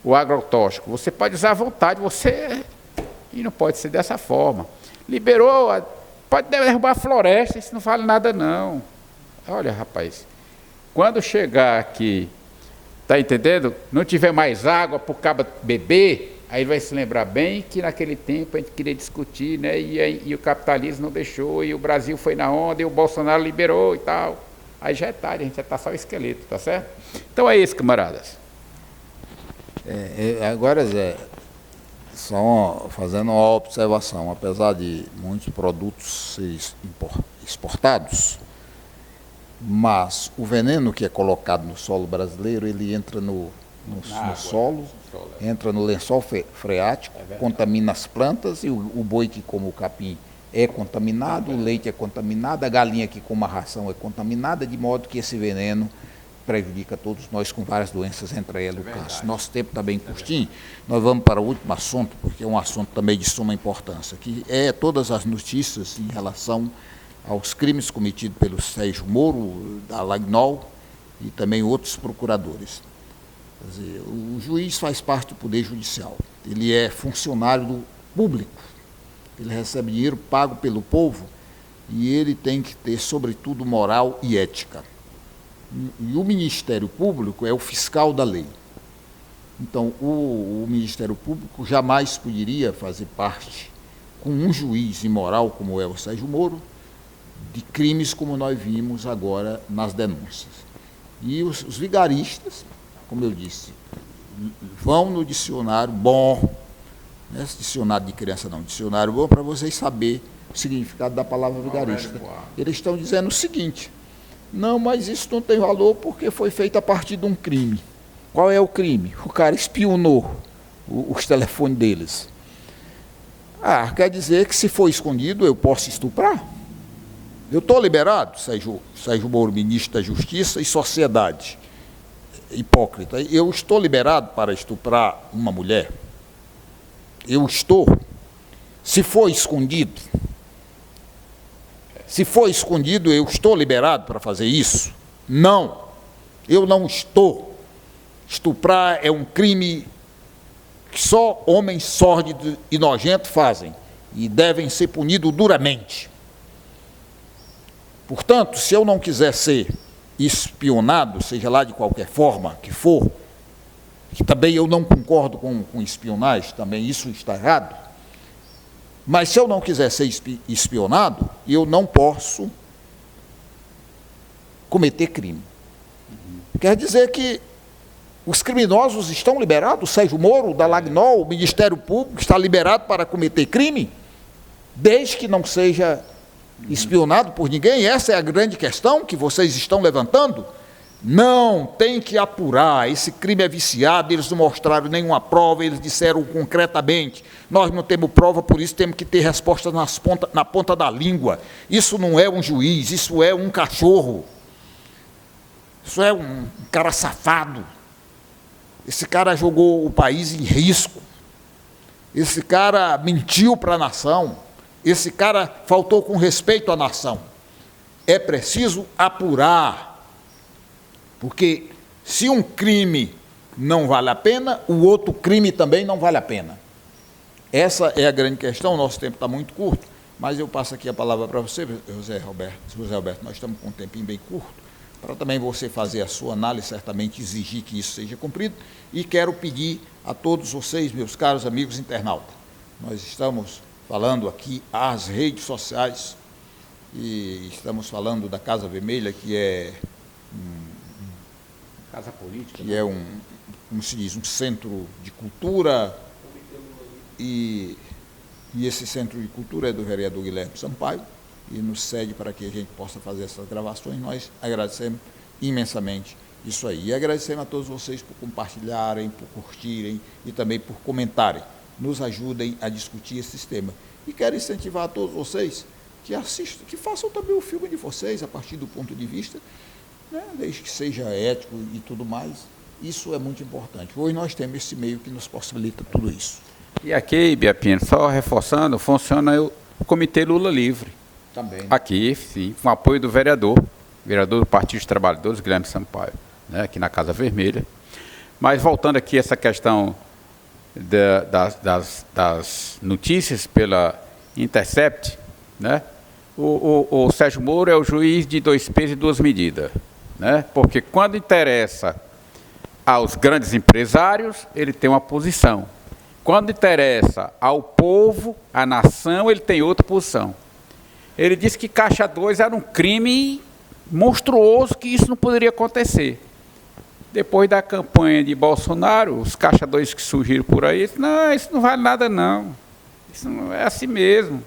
o agrotóxico. Você pode usar à vontade, e não pode ser dessa forma. Liberou, pode derrubar a floresta, isso não vale nada não. Olha, rapaz, quando chegar aqui, tá entendendo? Não tiver mais água para o cabo beber, aí ele vai se lembrar bem que naquele tempo a gente queria discutir, né? E o capitalismo não deixou, e o Brasil foi na onda, e o Bolsonaro liberou e tal. Aí já é tarde, a gente já está só o esqueleto, tá certo? Então é isso, camaradas. Agora, Zé, só fazendo uma observação, apesar de muitos produtos serem exportados, mas o veneno que é colocado no solo brasileiro, ele entra no solo, entra no lençol freático, contamina as plantas, e o boi que come o capim é contaminado, o leite é contaminado, a galinha que come a ração é contaminada, de modo que esse veneno prejudica todos nós com várias doenças, entre elas o câncer. Nosso tempo está bem curtinho, nós vamos para o último assunto, porque é um assunto também de suma importância, que é todas as notícias em relação aos crimes cometidos pelo Sérgio Moro, da Lagnol e também outros procuradores. Quer dizer, o juiz faz parte do Poder Judicial, ele é funcionário do público, ele recebe dinheiro pago pelo povo e ele tem que ter, sobretudo, moral e ética. E o Ministério Público é o fiscal da lei. Então, o Ministério Público jamais poderia fazer parte, com um juiz imoral como é o Sérgio Moro, de crimes como nós vimos agora nas denúncias. E os vigaristas, como eu disse, vão no dicionário bom, não é dicionário de criança não, dicionário bom para vocês saberem o significado da palavra vigarista. Eles estão dizendo o seguinte: Não, mas isso não tem valor porque foi feito a partir de um crime. Qual é o crime? O cara espionou os telefones deles. Ah, quer dizer que se for escondido eu posso estuprar? Eu estou liberado, Sérgio Moro, ministro da Justiça e Sociedade. Hipócrita. Eu estou liberado para estuprar uma mulher? Eu estou. Se for escondido, eu estou liberado para fazer isso? Não, eu não estou. Estuprar é um crime que só homens sórdidos e nojentos fazem e devem ser punidos duramente. Portanto, se eu não quiser ser espionado, seja lá de qualquer forma que for, que também eu não concordo com espionagem, também isso está errado, mas se eu não quiser ser espionado, eu não posso cometer crime. Quer dizer que os criminosos estão liberados, o Sérgio Moro, o Dallagnol, o Ministério Público está liberado para cometer crime, desde que não seja espionado por ninguém. Essa é a grande questão que vocês estão levantando. Não, tem que apurar, esse crime é viciado, eles não mostraram nenhuma prova, eles disseram concretamente, nós não temos prova, por isso temos que ter resposta na ponta da língua. Isso não é um juiz, isso é um cachorro, isso é um cara safado. Esse cara jogou o país em risco, esse cara mentiu para a nação, esse cara faltou com respeito à nação. É preciso apurar, porque se um crime não vale a pena, o outro crime também não vale a pena. Essa é a grande questão, o nosso tempo está muito curto, mas eu passo aqui a palavra para você, José Roberto, nós estamos com um tempinho bem curto, para também você fazer a sua análise, certamente exigir que isso seja cumprido, e quero pedir a todos vocês, meus caros amigos internautas, nós estamos falando aqui às redes sociais, e estamos falando da Casa Vermelha, que é Casa política, que é como se diz, um centro de cultura, e esse centro de cultura é do vereador Guilherme Sampaio, e nos cede para que a gente possa fazer essas gravações. Nós agradecemos imensamente isso aí. E agradecemos a todos vocês por compartilharem, por curtirem e também por comentarem. Nos ajudem a discutir esses temas. E quero incentivar a todos vocês que assistam, que façam também o filme de vocês a partir do ponto de vista, né, desde que seja ético e tudo mais. Isso é muito importante. Hoje nós temos esse meio que nos possibilita tudo isso. E aqui, Biapino, só reforçando, funciona o Comitê Lula Livre. Também. Aqui, sim, com apoio do vereador do Partido dos Trabalhadores, Guilherme Sampaio, né, aqui na Casa Vermelha. Mas voltando aqui a essa questão das notícias pela Intercept, né, o Sérgio Moro é o juiz de dois pesos e duas medidas, né, porque quando interessa aos grandes empresários, ele tem uma posição. Quando interessa ao povo, à nação, ele tem outra posição. Ele disse que Caixa 2 era um crime monstruoso, que isso não poderia acontecer. Depois da campanha de Bolsonaro, os Caixa 2 que surgiram por aí, não, isso não vale nada não. Isso não é assim mesmo.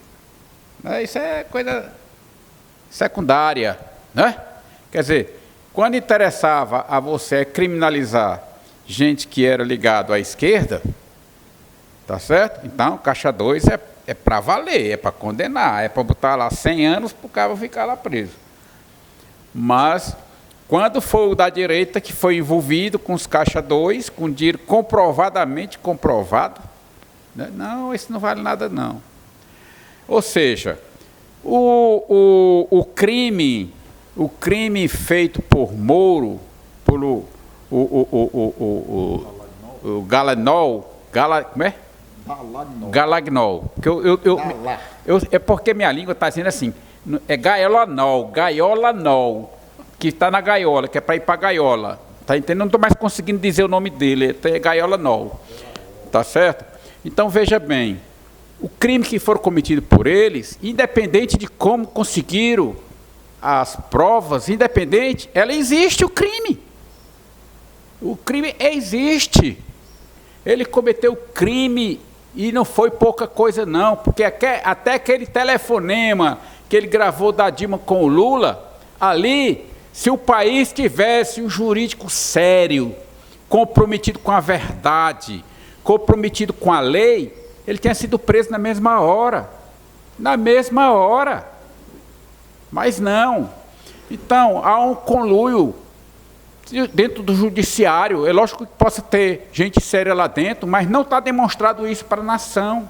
Isso é coisa secundária, né? Quer dizer, quando interessava a você criminalizar gente que era ligado à esquerda, tá certo? Então, Caixa 2 é para valer, é para condenar, é para botar lá 100 anos para o cara ficar lá preso. Mas, quando foi o da direita que foi envolvido com os Caixa 2, com dinheiro comprovadamente comprovado, né? Não, isso não vale nada não. Ou seja, o crime feito por Moro, pelo Dallagnol, como é? Dallagnol. É porque minha língua está dizendo assim, é gaiolanol, que está na gaiola, que é para ir para a gaiola. Está entendendo? Não estou mais conseguindo dizer o nome dele, é gaiolanol. Tá certo? Então, veja bem, o crime que for cometido por eles, independente de como conseguiram as provas, ela existe o crime. O crime existe. Ele cometeu crime e não foi pouca coisa não, porque até aquele telefonema que ele gravou da Dilma com o Lula, ali Se o país tivesse um jurídico sério, comprometido com a verdade, comprometido com a lei, ele tinha sido preso na mesma hora. Na mesma hora. Mas não. Então, há um conluio dentro do judiciário. É lógico que possa ter gente séria lá dentro, mas não está demonstrado isso para a nação.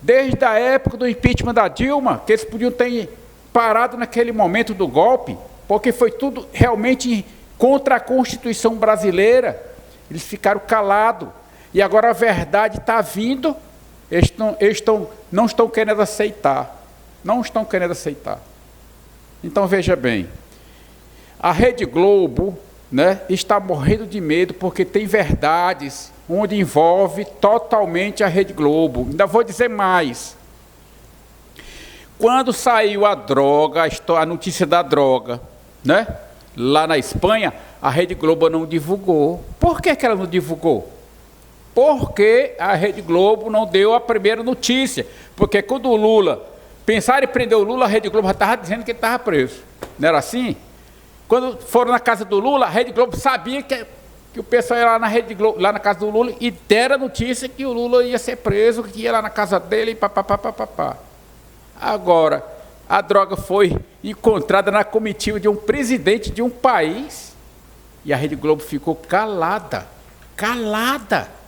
Desde a época do impeachment da Dilma, que eles podiam ter parado naquele momento do golpe, porque foi tudo realmente contra a Constituição brasileira. Eles ficaram calados. E agora a verdade está vindo, não estão querendo aceitar. Não estão querendo aceitar. Então, veja bem, a Rede Globo, né, está morrendo de medo porque tem verdades onde envolve totalmente a Rede Globo. Ainda vou dizer mais. Quando saiu a droga, a notícia da droga, né, lá na Espanha, a Rede Globo não divulgou. Por que ela não divulgou? Porque a Rede Globo não deu a primeira notícia. Porque quando o Lula, pensaram em prender o Lula, a Rede Globo já estava dizendo que ele estava preso. Não era assim? Quando foram na casa do Lula, a Rede Globo sabia que o pessoal ia lá na Rede Globo, lá na casa do Lula, e deram a notícia que o Lula ia ser preso, que ia lá na casa dele e papapá. Agora, a droga foi encontrada na comitiva de um presidente de um país e a Rede Globo ficou calada. Calada.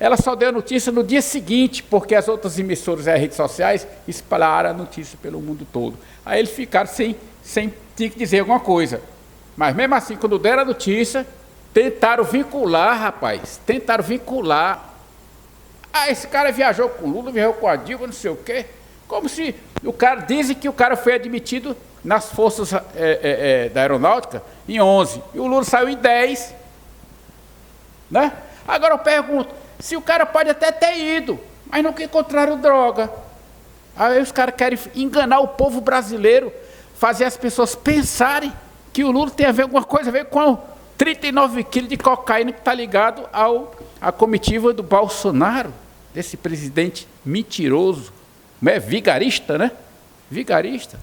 Ela só deu a notícia no dia seguinte, porque as outras emissoras e as redes sociais espalharam a notícia pelo mundo todo. Aí eles ficaram sem ter que dizer alguma coisa. Mas mesmo assim, quando deram a notícia, tentaram vincular, rapaz. Tentaram vincular. Ah, esse cara viajou com o Lula, viajou com a Dilma, não sei o quê. Como se o cara, dizem que o cara foi admitido nas forças da aeronáutica em 11. E o Lula saiu em 10. Né? Agora eu pergunto, se o cara pode até ter ido, mas não encontraram droga. Aí os caras querem enganar o povo brasileiro, fazer as pessoas pensarem que o Lula tem alguma coisa a ver com 39 quilos de cocaína que está ligado à comitiva do Bolsonaro, desse presidente mentiroso, vigarista, né? Vigarista.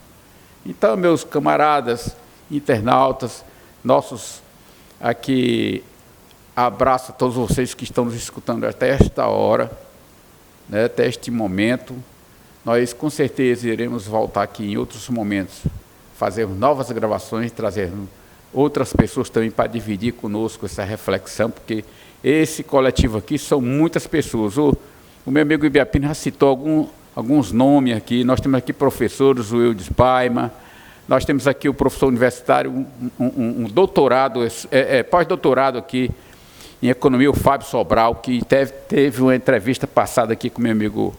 Então, meus camaradas internautas, nossos aqui, abraço a todos vocês que estão nos escutando até esta hora, né, até este momento. Nós, com certeza, iremos voltar aqui em outros momentos, fazer novas gravações, trazer outras pessoas também para dividir conosco essa reflexão, porque esse coletivo aqui são muitas pessoas. O meu amigo Ibiapino já citou alguns nomes aqui. Nós temos aqui professores, o Eudes Baima, nós temos aqui o professor universitário, um doutorado, pós-doutorado aqui em economia, o Fábio Sobral, que teve uma entrevista passada aqui com o meu amigo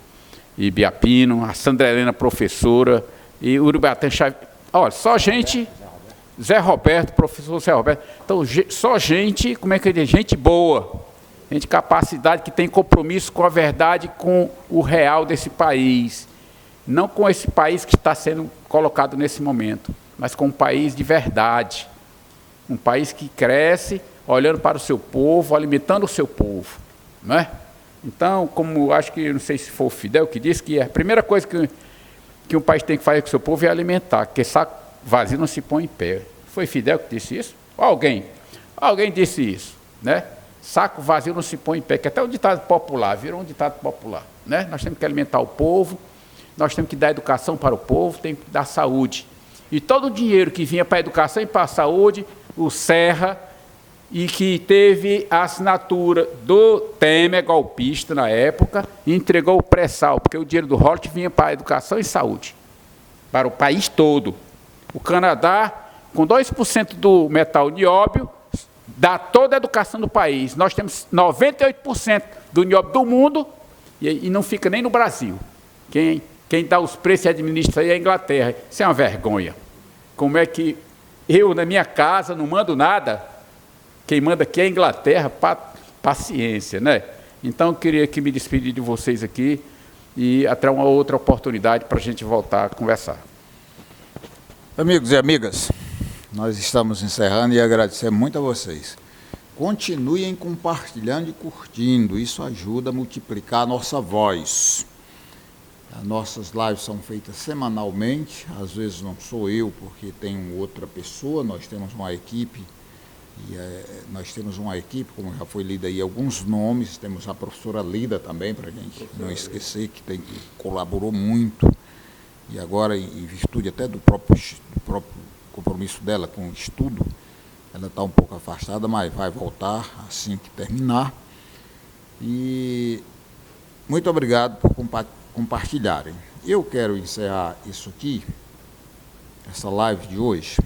Ibiapino, a Sandra Helena, professora, e o Urubatã Xavier. Olha, só gente, Zé Roberto, professor Zé Roberto, então só gente, como é que eu digo, gente boa, gente de capacidade, que tem compromisso com a verdade, com o real desse país, não com esse país que está sendo colocado nesse momento, mas com um país de verdade, um país que cresce, olhando para o seu povo, alimentando o seu povo, não é? Então, como acho que, não sei se foi o Fidel que disse, que a primeira coisa que um país tem que fazer com o seu povo é alimentar, porque saco vazio não se põe em pé. Foi Fidel que disse isso? Alguém disse isso, né? Saco vazio não se põe em pé, que até um ditado popular, virou um ditado popular, né? Nós temos que alimentar o povo, nós temos que dar educação para o povo, temos que dar saúde. E todo o dinheiro que vinha para a educação e para a saúde, o Serra, e que teve a assinatura do Temer, golpista na época, e entregou o pré-sal, porque o dinheiro do royalties vinha para a educação e saúde, para o país todo. O Canadá, com 2% do metal nióbio, dá toda a educação do país. Nós temos 98% do nióbio do mundo, e não fica nem no Brasil. Quem dá os preços e administra aí é a Inglaterra. Isso é uma vergonha. Como é que eu, na minha casa, não mando nada? Quem manda aqui é a Inglaterra, paciência, né? Então, eu queria aqui me despedir de vocês aqui e até uma outra oportunidade para a gente voltar a conversar. Amigos e amigas, nós estamos encerrando e agradecer muito a vocês. Continuem compartilhando e curtindo, isso ajuda a multiplicar a nossa voz. As nossas lives são feitas semanalmente, às vezes não sou eu, porque tem outra pessoa, nós temos uma equipe, como já foi lido aí alguns nomes, temos a professora Lida também, para a gente não esquecer, que colaborou muito, e agora, em virtude até do próprio compromisso dela com o estudo, ela está um pouco afastada, mas vai voltar assim que terminar. E muito obrigado por compartilharem. Eu quero encerrar isso aqui, essa live de hoje,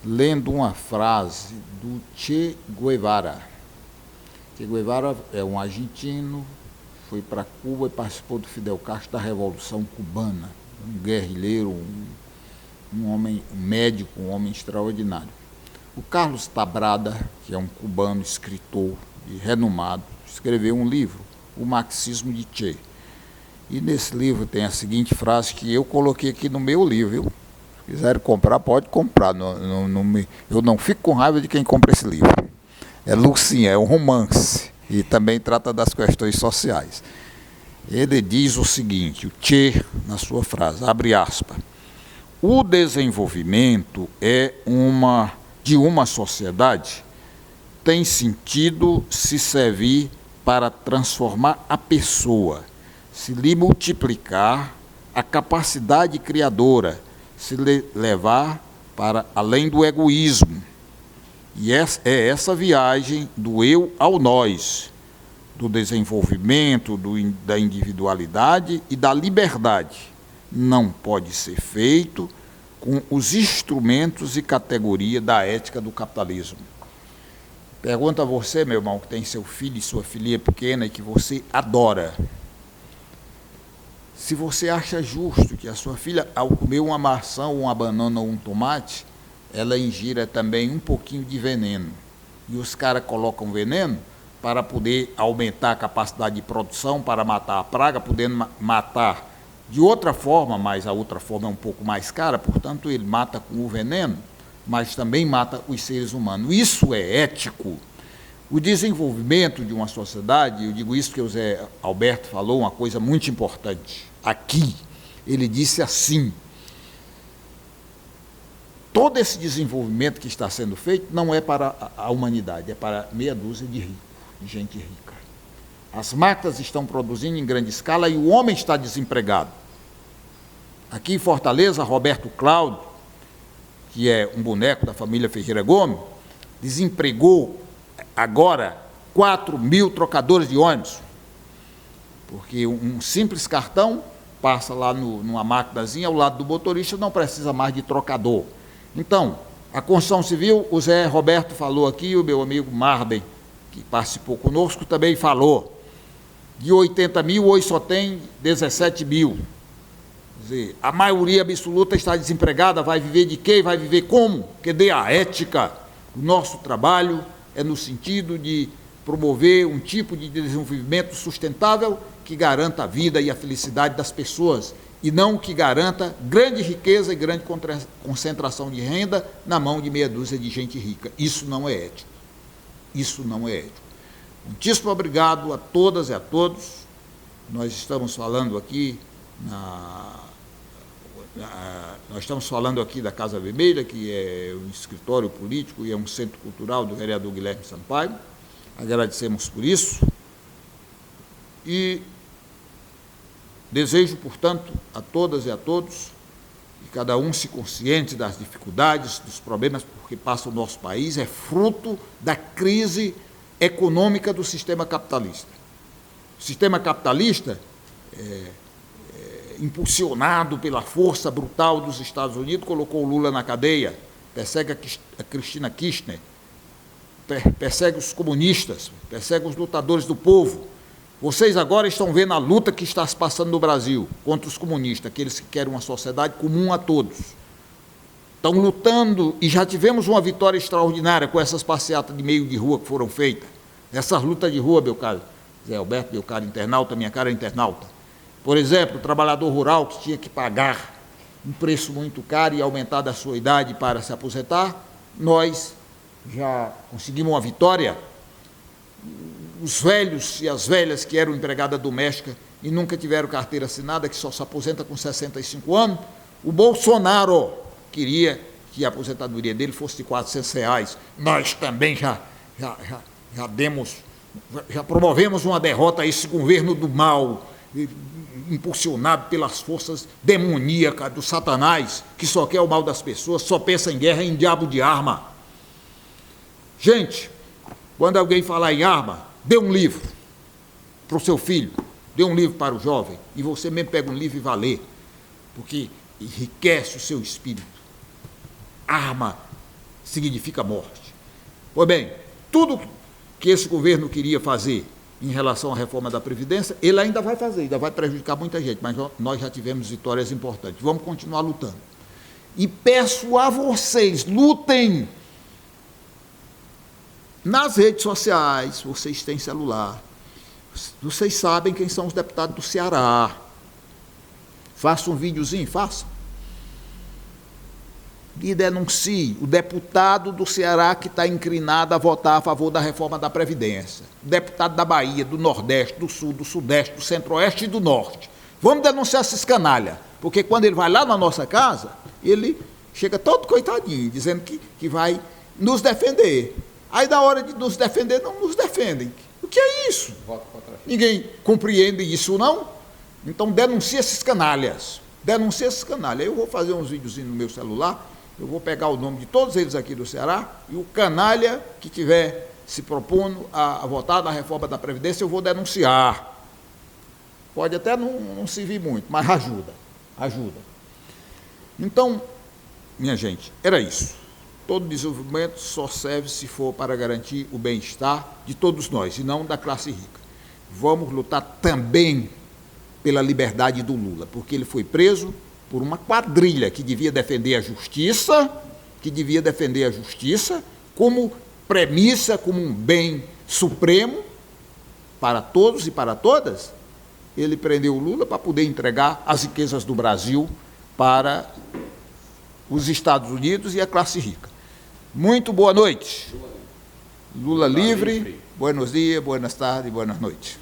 lendo uma frase do Che Guevara. Che Guevara é um argentino, foi para Cuba e participou do Fidel Castro da Revolução Cubana, um guerrilheiro, um homem, um médico, um homem extraordinário. O Carlos Tabrada, que é um cubano, escritor e renomado, escreveu um livro, O Marxismo de Che. E nesse livro tem a seguinte frase que eu coloquei aqui no meu livro, viu? Se quiserem comprar, pode comprar. Eu não fico com raiva de quem compra esse livro. É Lucinha, é um romance e também trata das questões sociais. Ele diz o seguinte, o Che, na sua frase, abre aspas, o desenvolvimento de uma sociedade tem sentido se servir para transformar a pessoa, se lhe multiplicar a capacidade criadora, se lhe levar para além do egoísmo. E é essa viagem do eu ao nós, do desenvolvimento, da individualidade e da liberdade. Não pode ser feito com os instrumentos e categoria da ética do capitalismo. Pergunto a você, meu irmão, que tem seu filho e sua filhinha pequena e que você adora, se você acha justo que a sua filha, ao comer uma maçã, uma banana ou um tomate, ela ingira também um pouquinho de veneno. E os caras colocam veneno para poder aumentar a capacidade de produção, para matar a praga, podendo matar de outra forma, mas a outra forma é um pouco mais cara, portanto, ele mata com o veneno, mas também mata os seres humanos. Isso é ético. O desenvolvimento de uma sociedade, eu digo isso que o Zé Alberto falou, uma coisa muito importante. Aqui, ele disse assim, todo esse desenvolvimento que está sendo feito não é para a humanidade, é para meia dúzia de ricos, de gente rica. As máquinas estão produzindo em grande escala e o homem está desempregado. Aqui em Fortaleza, Roberto Cláudio, que é um boneco da família Ferreira Gomes, desempregou agora 4.000 trocadores de ônibus, porque um simples cartão passa lá numa maquinazinha ao lado do motorista, não precisa mais de trocador. Então, a construção civil, o Zé Roberto falou aqui, o meu amigo Marden, que participou conosco, também falou, de 80 mil, hoje só tem 17 mil. Quer dizer, a maioria absoluta está desempregada, vai viver de quê? Vai viver como? Cadê a ética? O nosso trabalho é no sentido de promover um tipo de desenvolvimento sustentável que garanta a vida e a felicidade das pessoas, e não que garanta grande riqueza e grande concentração de renda na mão de meia dúzia de gente rica. Isso não é ético. Isso não é ético. Muitíssimo obrigado a todas e a todos. Nós estamos falando aqui da Casa Vermelha, que é um escritório político e é um centro cultural do vereador Guilherme Sampaio. Agradecemos por isso e desejo, portanto, a todas e a todos que cada um se consciente das dificuldades, dos problemas por que passa o nosso país, é fruto da crise econômica do sistema capitalista. O sistema capitalista impulsionado pela força brutal dos Estados Unidos, colocou o Lula na cadeia, persegue a Cristina Kirchner, persegue os comunistas, persegue os lutadores do povo. Vocês agora estão vendo a luta que está se passando no Brasil contra os comunistas, aqueles que querem uma sociedade comum a todos. Estão lutando e já tivemos uma vitória extraordinária com essas passeatas de meio de rua que foram feitas. Essas lutas de rua, meu caro Zé Alberto, meu caro internauta, minha cara internauta. Por exemplo, o trabalhador rural que tinha que pagar um preço muito caro e aumentar da sua idade para se aposentar, nós já conseguimos uma vitória. Os velhos e as velhas que eram empregada doméstica e nunca tiveram carteira assinada, que só se aposenta com 65 anos. O Bolsonaro queria que a aposentadoria dele fosse de R$400. Nós também já promovemos uma derrota a esse governo do mal, impulsionado pelas forças demoníacas do Satanás, que só quer o mal das pessoas, só pensa em guerra e em diabo de arma. Gente, quando alguém falar em arma, dê um livro para o seu filho, dê um livro para o jovem, e você mesmo pega um livro e vá ler, porque enriquece o seu espírito. Arma significa morte. Pois bem, tudo que esse governo queria fazer em relação à reforma da Previdência, ele ainda vai fazer, ainda vai prejudicar muita gente, mas nós já tivemos vitórias importantes. Vamos continuar lutando. E peço a vocês, lutem nas redes sociais, vocês têm celular, vocês sabem quem são os deputados do Ceará. Faça um videozinho, faça. E denuncie o deputado do Ceará que está inclinado a votar a favor da reforma da Previdência. O deputado da Bahia, do Nordeste, do Sul, do Sudeste, do Centro-Oeste e do Norte. Vamos denunciar esses canalha, porque quando ele vai lá na nossa casa, ele chega todo coitadinho, dizendo que vai nos defender. Aí, da hora de nos defender, não nos defendem. O que é isso? Ninguém compreende isso, não? Então, denuncie esses canalhas. Denuncie esses canalhas. Eu vou fazer uns videozinhos no meu celular, eu vou pegar o nome de todos eles aqui do Ceará, e o canalha que tiver se propondo a votar na reforma da Previdência, eu vou denunciar. Pode até não servir muito, mas ajuda. Então, minha gente, era isso. Todo desenvolvimento só serve se for para garantir o bem-estar de todos nós, e não da classe rica. Vamos lutar também pela liberdade do Lula, porque ele foi preso por uma quadrilha que devia defender a justiça, como premissa, como um bem supremo para todos e para todas. Ele prendeu o Lula para poder entregar as riquezas do Brasil para os Estados Unidos e a classe rica. Muito boa noite. Lula livre, buenos dias, buenas tardes, buenas noites.